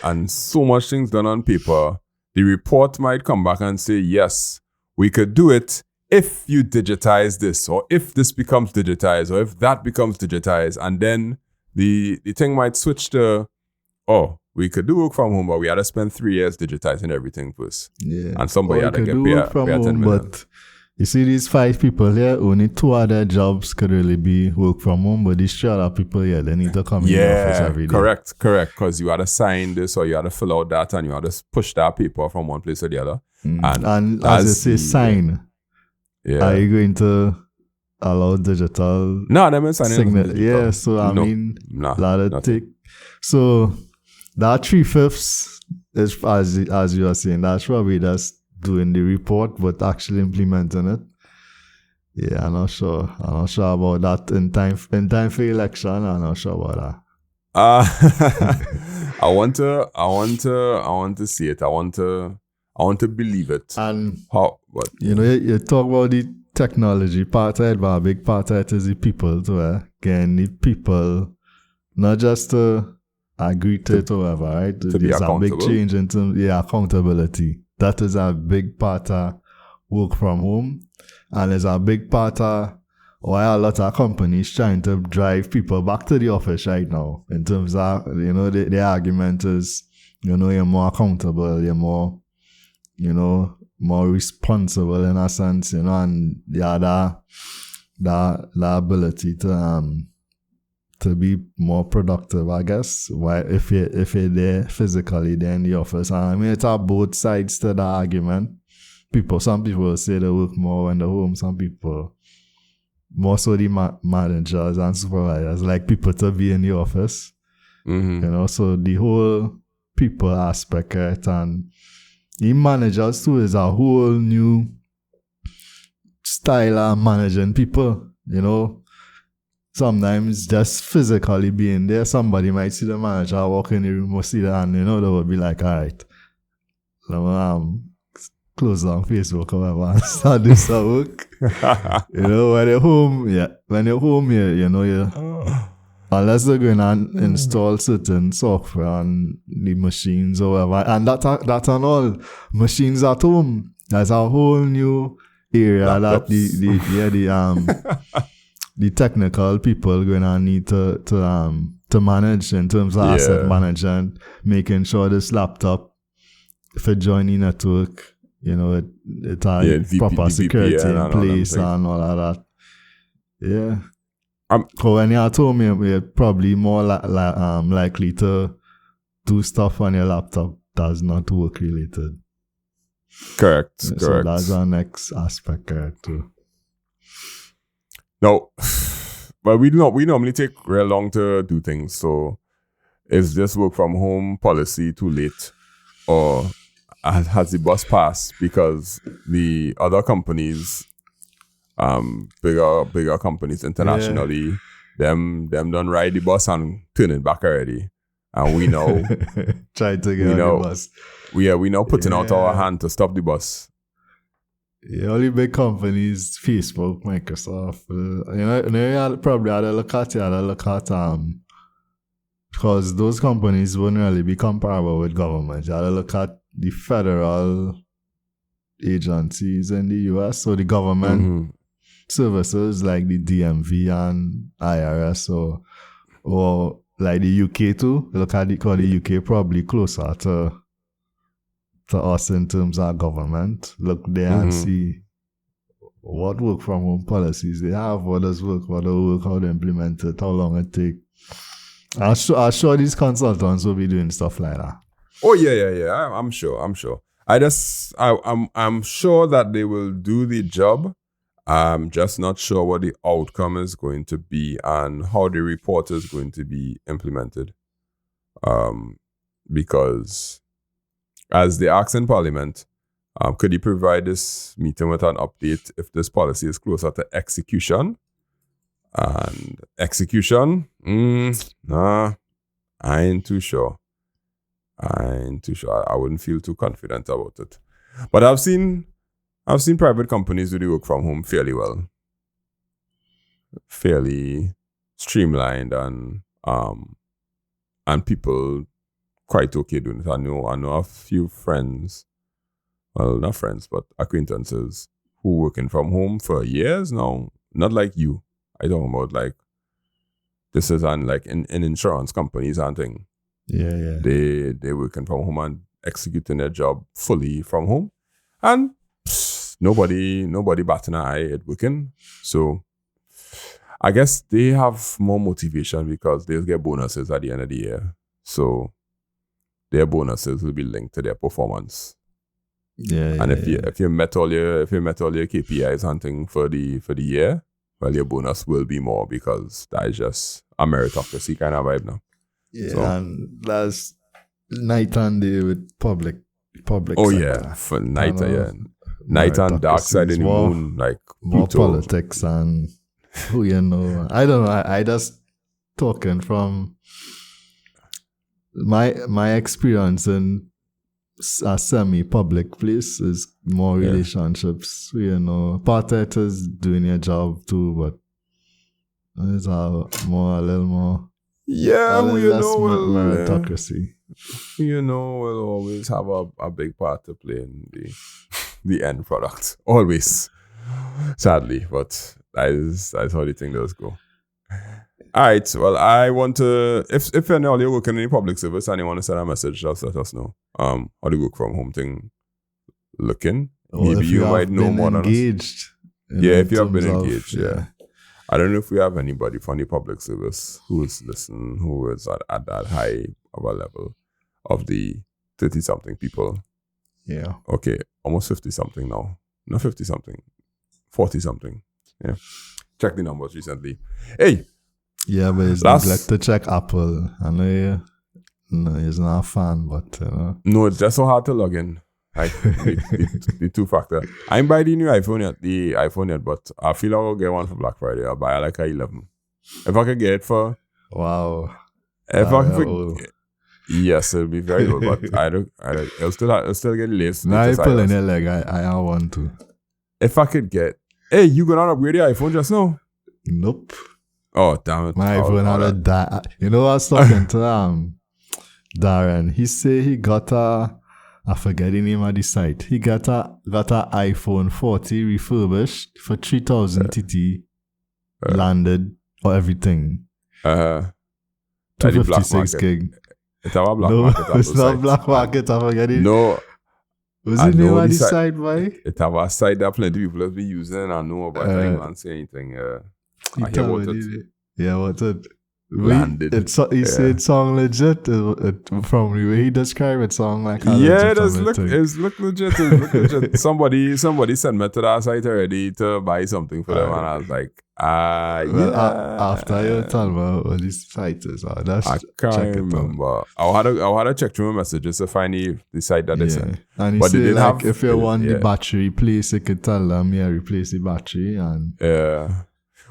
and so much things done on paper. The report might come back and say, yes, we could do it if you digitize this, or if this becomes digitized, or if that becomes digitized. And then the thing might switch to, we could do work from home, but we had to spend 3 years digitizing everything first. Yeah. And somebody had to get paid 10 million. But you see these 5 people here, only 2 of their jobs could really be work from home, but these 3 other people here, they need to come in the office every day. Correct. Because you had to sign this, or you had to fill out that, and you had to push that paper from one place to the other. And as you say, sign. Yeah. Are you going to allow digital? No, they mean signing. Signal? Yeah, so a lot of take. So that 3/5 is, as you are saying, that's probably just doing the report, but actually implementing it. Yeah, I'm not sure about that in time for election. I'm not sure about that. I want to see it. I want to believe it. And how? What? You talk about the technology part of it, but a big part of it is the people too. Again, the people, not just to agree to it or whatever, right? There's a big change in terms of accountability. That is a big part of work from home. And there's a big part of why a lot of companies trying to drive people back to the office right now. In terms of, the argument is, you're more accountable, you're more, more responsible in a sense, and the ability to be more productive, I guess. Why if you're there physically there in the office. And it's both sides to the argument. Some people say they work more when they're home. Some people, more so the managers and supervisors, like people to be in the office. Mm-hmm. So the whole people aspect of it, and the managers too is a whole new style of managing people, Sometimes just physically being there, somebody might see the manager walk in the room or see that, and they would be like, all right, close down Facebook or whatever and start this work. When you're home, unless they're going to install certain software on the machines or whatever, and that's on all machines at home. That's a whole new area laptops. That the technical people going to need to manage in terms of asset management, making sure this laptop, if it join the network, it has proper security in place and all of that. Yeah. So when you're at home, you're probably more likely to do stuff on your laptop that's not work related. Correct. So that's our next aspect too. No, but we normally take real long to do things. So is this work from home policy too late, or has the bus passed? Because the other companies, bigger companies internationally, them done ride the bus and turn it back already, and we know try to get on the bus. We now putting out our hand to stop the bus. Yeah, only big companies, Facebook, Microsoft. You probably had to look at because those companies wouldn't really be comparable with government. You had to look at the federal agencies in the US, so the government services like the DMV and IRS, or like the UK too. Look at the UK probably closer to us in terms of government. Look there and see what work from home policies they have, what does work, what don't work, how to implement it, how long it take. I'm sure these consultants will be doing stuff like that. Oh yeah. I'm sure. I'm sure that they will do the job. I'm just not sure what the outcome is going to be and how the report is going to be implemented. Because as they asked in Parliament, could you provide this meeting with an update if this policy is closer to execution? And execution, nah, I ain't too sure. I wouldn't feel too confident about it. But I've seen private companies do the work from home fairly well, fairly streamlined, and people quite okay doing it. I know a few friends, well, not friends, but acquaintances who working from home for years now. Not like you. I talking about like this is in insurance companies and thing. Yeah. They working from home and executing their job fully from home, and nobody batting an eye at working. So I guess they have more motivation because they'll get bonuses at the end of the year. So their bonuses will be linked to their performance. And if you met all your KPIs and thing for the year, well, your bonus will be more because that is just a meritocracy kind of vibe now. Yeah, so, and that's night and day with public. Oh yeah, for night and dark side in the moon, like more politics and who you know. I don't know. I just talking from my experience in a semi-public place is more relationships. You know, part of it is doing your job too, but it's a little more. Yeah, meritocracy. We'll always have a big part to play in the end product. Always, sadly, but that's how the thing does go. All right. Well, I want to. If you're working in the public service and you want to send a message, just let us know. How the work from home thing looking. Maybe you might know more than us. Yeah, if you have been engaged, yeah. I don't know if we have anybody from the public service who is listening, who is at that high of a level of the 30-something people. Yeah. Okay, almost 50-something now. Not 50-something, 40-something. Yeah. Check the numbers recently. Hey. Yeah, but it's like to check Apple. I know he's not a fan, but no, it's just so hard to log in. Like the two-factor. I ain't buy the new iPhone yet, but I feel like I'll get one for Black Friday. I'll buy like a 11. If I could get it for yes, it'll be very good, but I'll still get less. Nah, I pull in it like I have one too. If I could get, hey, you gonna upgrade your iPhone just now? Nope. Oh damn it! My iPhone had a die. You know, I was talking to Darren. He say he got I forget the name of the site. He got a iPhone 40 refurbished for 3,000 TT, landed or everything. 256 gig. It's our black market. It's not black market. I forget it. No. Was the name of the site, boy? It's our site that plenty people have been using. I know about it. I can't say anything. I hear about it. Yeah, what's it? landed. He said song legit. From the way he described it, song like yeah, it look legit. It look legit. Somebody sent me to that site already to buy something for them, and I was like, after you tell me what these sites is, I can't remember. I had to check through my messages to find the site that they sent. And he said like if you want the battery replaced, you could tell them replace the battery and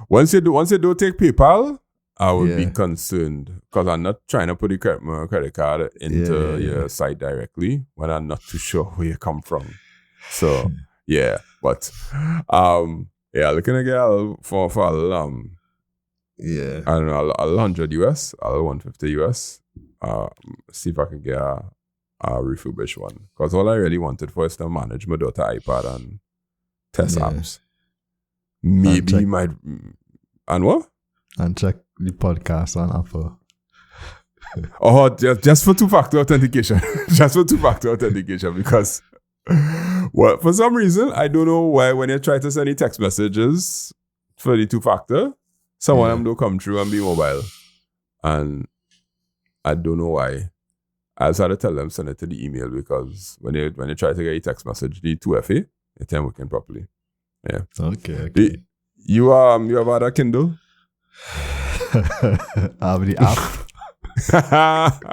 once you do take PayPal, I would be concerned because I'm not trying to put the credit card into your site directly when I'm not too sure where you come from. So but looking again for I don't know, $100 US, $150 US. See if I can get a refurbished one because all I really wanted for is to manage my daughter iPad and test apps. Maybe might and what? And check the podcast on Apple. Just for two-factor authentication. Just for two-factor authentication because for some reason, I don't know why when you try to send the text messages for the two-factor, some of them don't come through and be mobile. And I don't know why. I just had to tell them send it to the email because when you try to get a text message, the 2FA, it's not working properly. Yeah. Okay. You have had a Kindle? I have the app.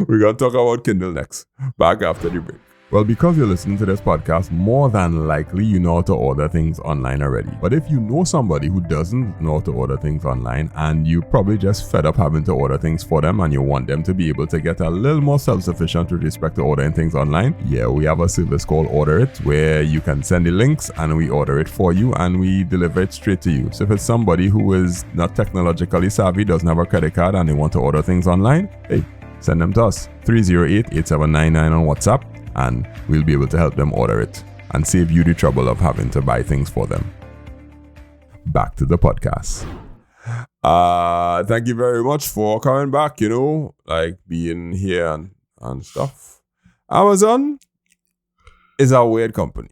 We're going to talk about Kindle next. Back after the break. Well, because you're listening to this podcast, more than likely you know how to order things online already. But if you know somebody who doesn't know how to order things online and you probably just fed up having to order things for them and you want them to be able to get a little more self-sufficient with respect to ordering things online, we have a service called Order It where you can send the links and we order it for you and we deliver it straight to you. So if it's somebody who is not technologically savvy, doesn't have a credit card and they want to order things online, send them to us. 308-8799 on WhatsApp. And we'll be able to help them order it and save you the trouble of having to buy things for them. Back to the podcast. Thank you very much for coming back, being here and stuff. Amazon is a weird company.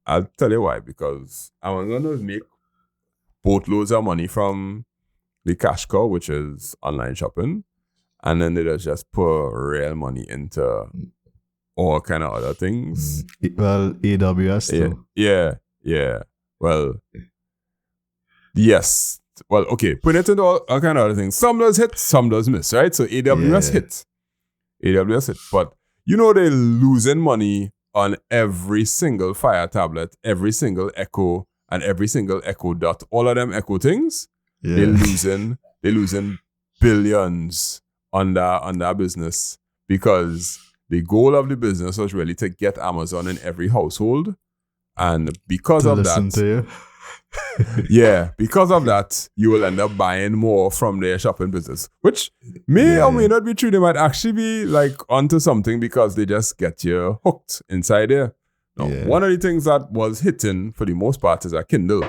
I'll tell you why. Because Amazon does make boatloads of money from the cash cow, which is online shopping. And then they just put real money into all kind of other things. Well, AWS too. Yeah. Well, yes. Well, okay. Put it into all kind of other things. Some does hit, some does miss, right? So AWS hit. But they're losing money on every single Fire tablet, every single Echo, and every single Echo Dot. All of them Echo things. Yeah. They're losing billions on that business because the goal of the business was really to get Amazon in every household. And because of that, because of that, you will end up buying more from their shopping business, which may or may not be true. They might actually be like onto something because they just get you hooked inside there. Now, one of the things that was hitting for the most part is a Kindle.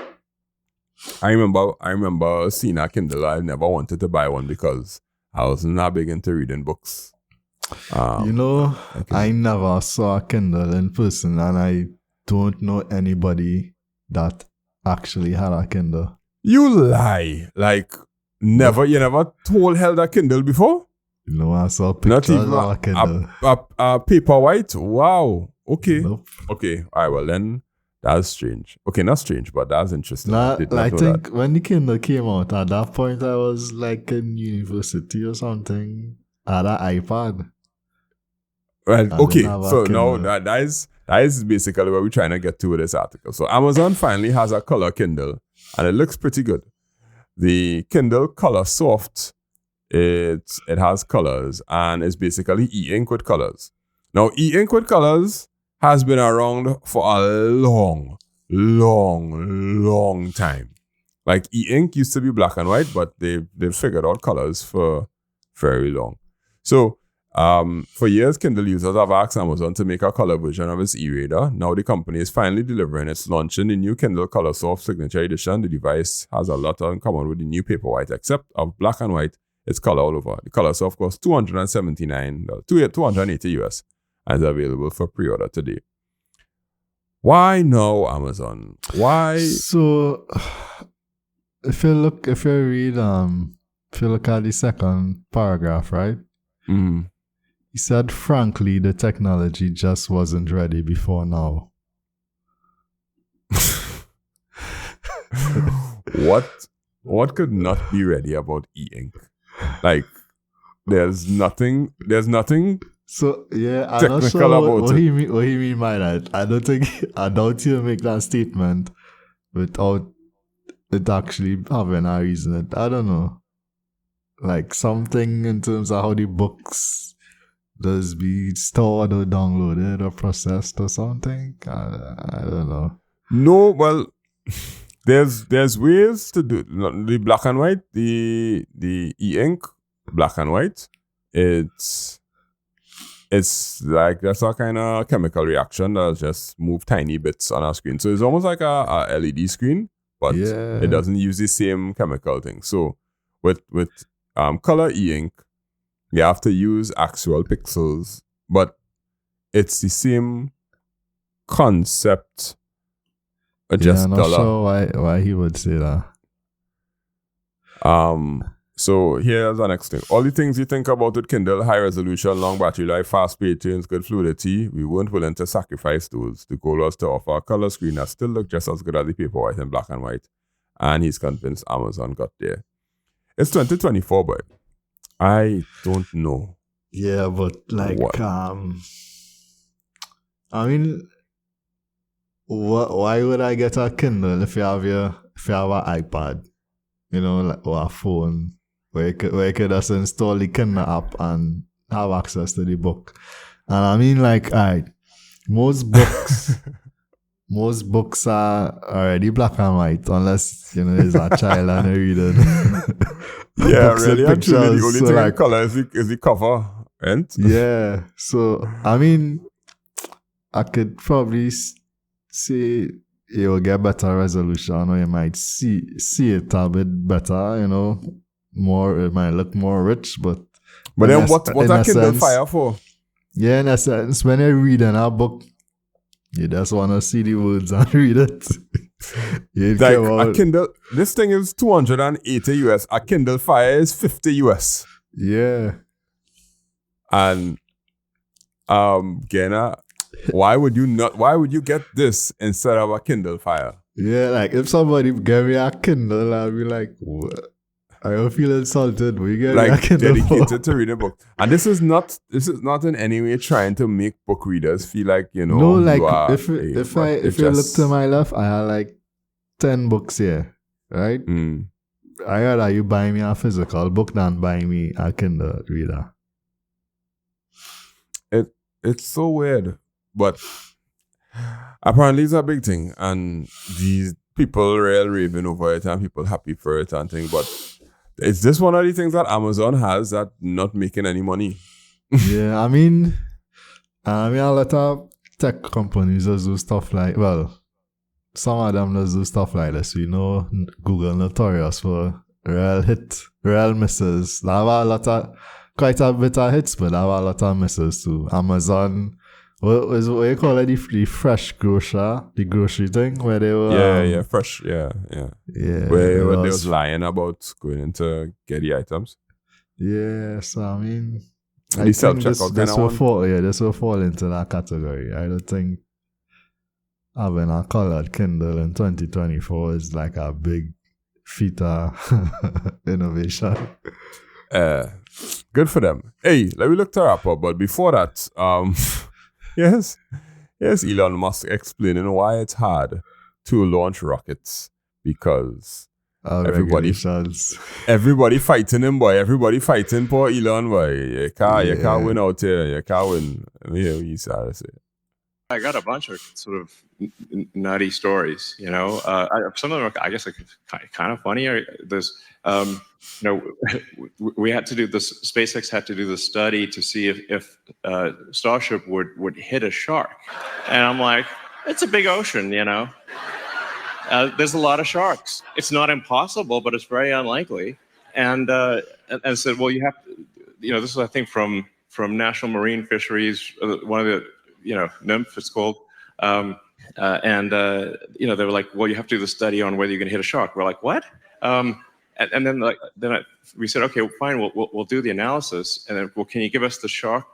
I remember seeing a Kindle. I never wanted to buy one because I was not big into reading books. I never saw a Kindle in person and I don't know anybody that actually had a Kindle. You lie. Like, never, you never held a Kindle before? No, I saw pictures of a Kindle. A Paperwhite? Wow. Okay. Nope. Okay. All right, well then, that's strange. Okay, not strange, but that's interesting. I think when the Kindle came out, at that point I was like in university or something. I had an iPad. Right. Okay. So now that is basically what we're trying to get to with this article. So Amazon finally has a color Kindle, and it looks pretty good. The Kindle Color Soft, it has colors, and it's basically e-ink with colors. Now, e-ink with colors has been around for a long, long, long time. Like e-ink used to be black and white, but they've figured out colors for very long. So for years, Kindle users have asked Amazon to make a color version of its e-reader. Now the company is finally delivering. It's launching the new Kindle Color Soft Signature Edition. The device has a lot in common with the new Paperwhite, except of black and white, it's color all over. The Color Soft costs $280 US and is available for pre-order today. Why no, Amazon? Why? So, if you read if you look at the second paragraph, right? Mm-hmm. He said, frankly, the technology just wasn't ready before now. What could not be ready about e-ink? Like, there's nothing So yeah, I'm not technical sure about what it. he mean by that. I doubt he'll make that statement without it actually having a reason. I don't know. Like something in terms of how the books does be stored or downloaded or processed or something. I don't know. No, well, there's ways to do the black and white, the e-ink black and white. It's like that's a kind of chemical reaction that just move tiny bits on our screen. So it's almost like a LED screen, but it doesn't use the same chemical thing. So with color e-ink, you have to use actual pixels, but it's the same concept. Just I'm not sure why he would say that. So here's the next thing. All the things you think about with Kindle, high resolution, long battery life, fast page turns, good fluidity, we weren't willing to sacrifice those. The goal was to offer a color screen that still looked just as good as the paperwhite and black and white. And he's convinced Amazon got there. It's 2024, but I don't know. Yeah, but like, what? I mean, why would I get a Kindle if you have an iPad, you know, like, or a phone where you could just install the Kindle app and have access to the book? And I mean, like, most books are already black and white, unless you know there's a child and a reader. Yeah, really. Actually, the only thing I color is the cover, right? Yeah. So I mean, I could probably say it will get better resolution, or you might see it a bit better. You know, it might look more rich, but then what a Kindle Fire for? Yeah, in a sense, when you're reading a book, you just want to see the words and read it. Like a Kindle, this thing is 280 US. A Kindle Fire is 50 US. Yeah. And Gena, why would you get this instead of a Kindle Fire? Yeah, like if somebody gave me a Kindle, I'd be like, what? I don't feel insulted. We get like a Kindle dedicated to read a book. And this is not in any way trying to make book readers feel like, you know. No, like if you look to my left, I have like 10 books here, right? I rather you buy me a physical book than buy me a Kindle reader. It's so weird, but apparently it's a big thing, and these people real raving over it, and people happy for it and things. But is this one of the things that Amazon has that not making any money? Yeah, I mean a lot of tech companies just do stuff like, well, some of them just do stuff like this. We know Google notorious for real misses. They have quite a bit of hits, but they have a lot of misses too. Amazon, what you call it, the fresh grocer, the grocery thing where they were fresh, yeah. Where they was lying about going in to get the items. Yeah, so I mean, I think this will fall into that category. I don't think having a colored Kindle in 2024 is like a big feat of innovation. Good for them. Hey, let me look to wrap up. But before that, yes, Elon Musk explaining why it's hard to launch rockets because everybody fighting him, boy. Everybody fighting poor Elon, boy. You can't win out here. You can't win. Yeah, he's sad to say. I got a bunch of sort of nutty stories, you know. Some of them are, I guess, like, kind of funny. There's, we had to do this. SpaceX had to do the study to see if Starship would hit a shark, and I'm like, it's a big ocean, you know. There's a lot of sharks. It's not impossible, but it's very unlikely. And said, well, you have to, you know, this is, I think, from National Marine Fisheries, one of the, you know, NIMF it's called. You know, they were like, well, you have to do the study on whether you can hit a shark. We're like, what? And then we said, okay, fine, we'll do the analysis, and then, well, can you give us the shock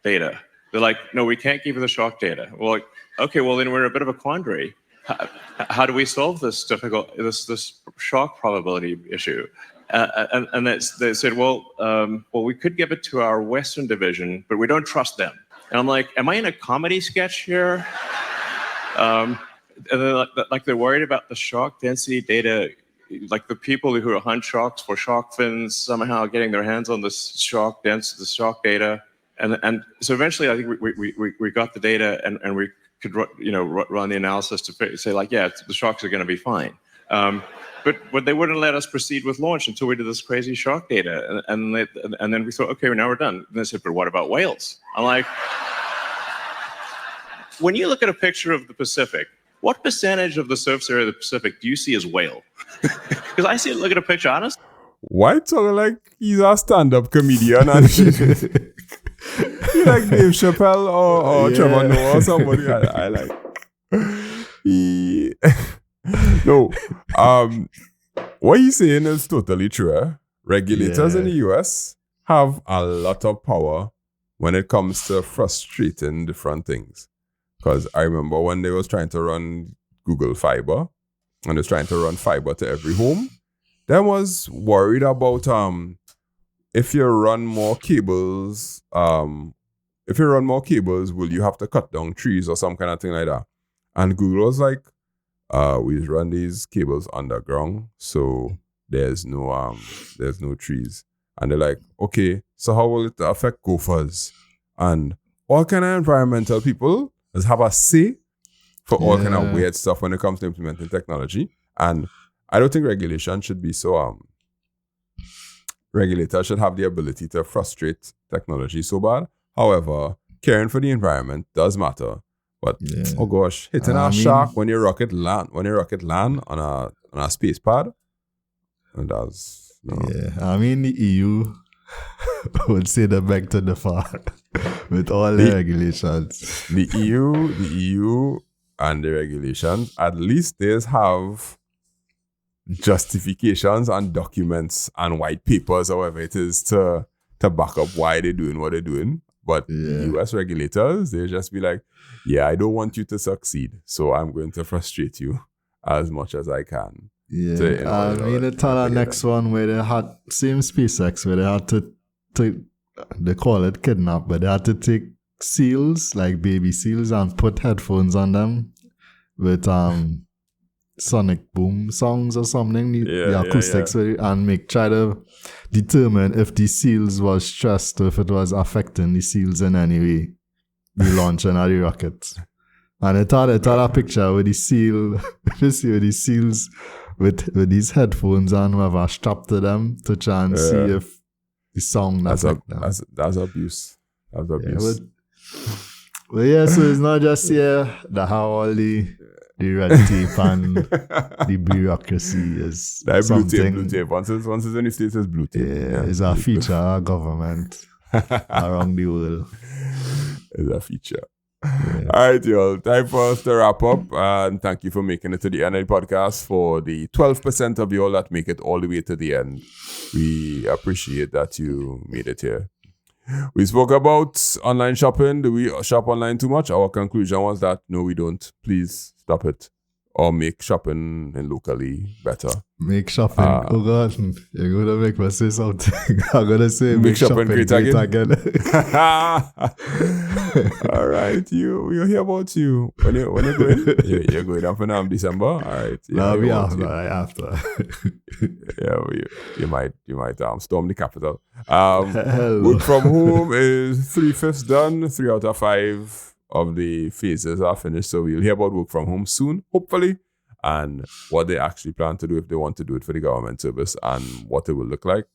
data? They're like, no, we can't give you the shock data. We're like, okay, well then we're in a bit of a quandary. How do we solve this this shock probability issue? And they said, well, we could give it to our Western division, but we don't trust them. And I'm like, am I in a comedy sketch here? And then, like they're worried about the shock density data, like the people who hunt shocks for shark fins somehow getting their hands on the shock data. And so eventually, I think we got the data, and we could run the analysis to say, like, yeah, the shocks are going to be fine. But they wouldn't let us proceed with launch until we did this crazy shock data. And then we thought, okay, now we're done. And they said, but what about whales? I'm like, when you look at a picture of the Pacific, what percentage of the surface area of the Pacific do you see as whale? Because I look at a picture, honest. Why talk like he's a stand-up comedian and shit? He like Dave Chappelle or Trevor Noah or somebody I like. No, what he's saying is totally true. Regulators in the US have a lot of power when it comes to frustrating different things. Because I remember when they was trying to run Google Fiber, and they was trying to run fiber to every home, they was worried about if you run more cables, will you have to cut down trees or some kind of thing like that? And Google was like, we run these cables underground, so there's no trees. And they're like, okay, so how will it affect gophers? And all kind of environmental people have a say for all kind of weird stuff when it comes to implementing technology. And I don't think regulation should be so regulators should have the ability to frustrate technology so bad. However, caring for the environment does matter. But oh gosh, hitting a shark when your rocket land on a space pad, and that's I mean the EU would say the back to the far with all the regulations. The EU and the regulations, at least they have justifications and documents and white papers or whatever it is to back up why they're doing what they're doing. But US regulators, they just be like, yeah, I don't want you to succeed, so I'm going to frustrate you as much as I can. Yeah, I mean, the next one where they had, same SpaceX, where they had to they call it kidnap, but they had to take seals, like baby seals, and put headphones on them with sonic boom songs or something, the acoustics, and try to determine if the seals was stressed or if it was affecting the seals in any way, the launching of the rockets. And it had a picture with the seal, you see with the seals with these headphones and whoever strapped to them to try and see if the sound that's abuse. That's abuse. But so it's not just the how all the red tape and the bureaucracy is like something. Blue tape. Once it's in the States, it's blue tape. Yeah, it's a feature of government around the world. It's a feature. Yeah. All right, y'all. Time for us to wrap up. And thank you for making it to the end of the podcast. For the 12% of y'all that make it all the way to the end, we appreciate that you made it here. We spoke about online shopping. Do we shop online too much? Our conclusion was that no, we don't. Please stop it. Or make shopping locally better. Make shopping. Oh God, you're going to make me say something. I'm going to say make shopping great again. All right, we'll hear about you. When you're going? You're going up in December? All right. Yeah, no, after. You might storm the capital. Work from home is 3/5 done. 3 out of 5 of the phases are finished, so we'll hear about work from home soon, hopefully, and what they actually plan to do if they want to do it for the government service and what it will look like.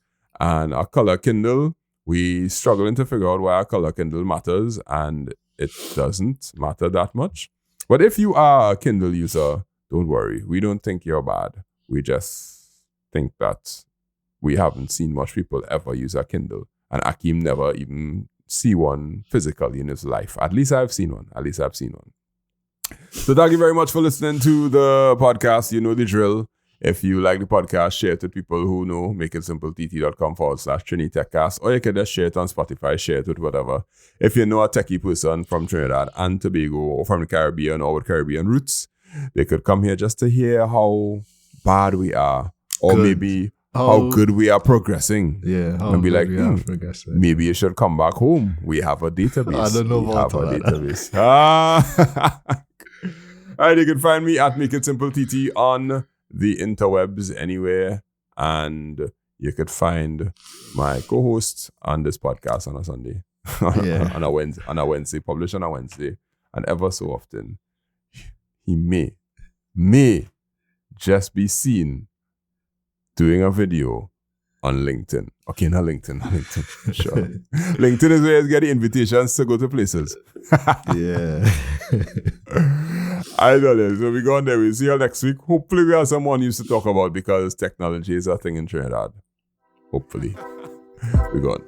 And our color Kindle, we struggling to figure out why our color Kindle matters, and it doesn't matter that much. But if you are a Kindle user, don't worry. We don't think you're bad. We just think that we haven't seen much people ever use a Kindle, and Akeem never even see one physically in his life. At least I've seen one. So thank you very much for listening to the podcast. You know the drill. If you like the podcast, share it with people who know. makeITsimpleTT.com/TriniTechCast, or you can just share it on Spotify, share it with whatever. If you know a techie person from Trinidad and Tobago or from the Caribbean or with Caribbean roots, they could come here just to hear how bad we are, or maybe how good we are progressing. Yeah, how and be like, progressing. Maybe you should come back home. We have a database. I don't know we about have a that. database. All right, you can find me at makeITsimpleTT on the interwebs anywhere, and you could find my co-host on this podcast on a Sunday, on a Wednesday, published on a Wednesday, and ever so often he may just be seen doing a video on LinkedIn. Okay, not LinkedIn. Sure. LinkedIn is where you get the invitations to go to places. Yeah. I know this. So we go on there. We'll see you next week. Hopefully we have someone used to talk about, because technology is a thing in Trinidad. Hopefully. We go on.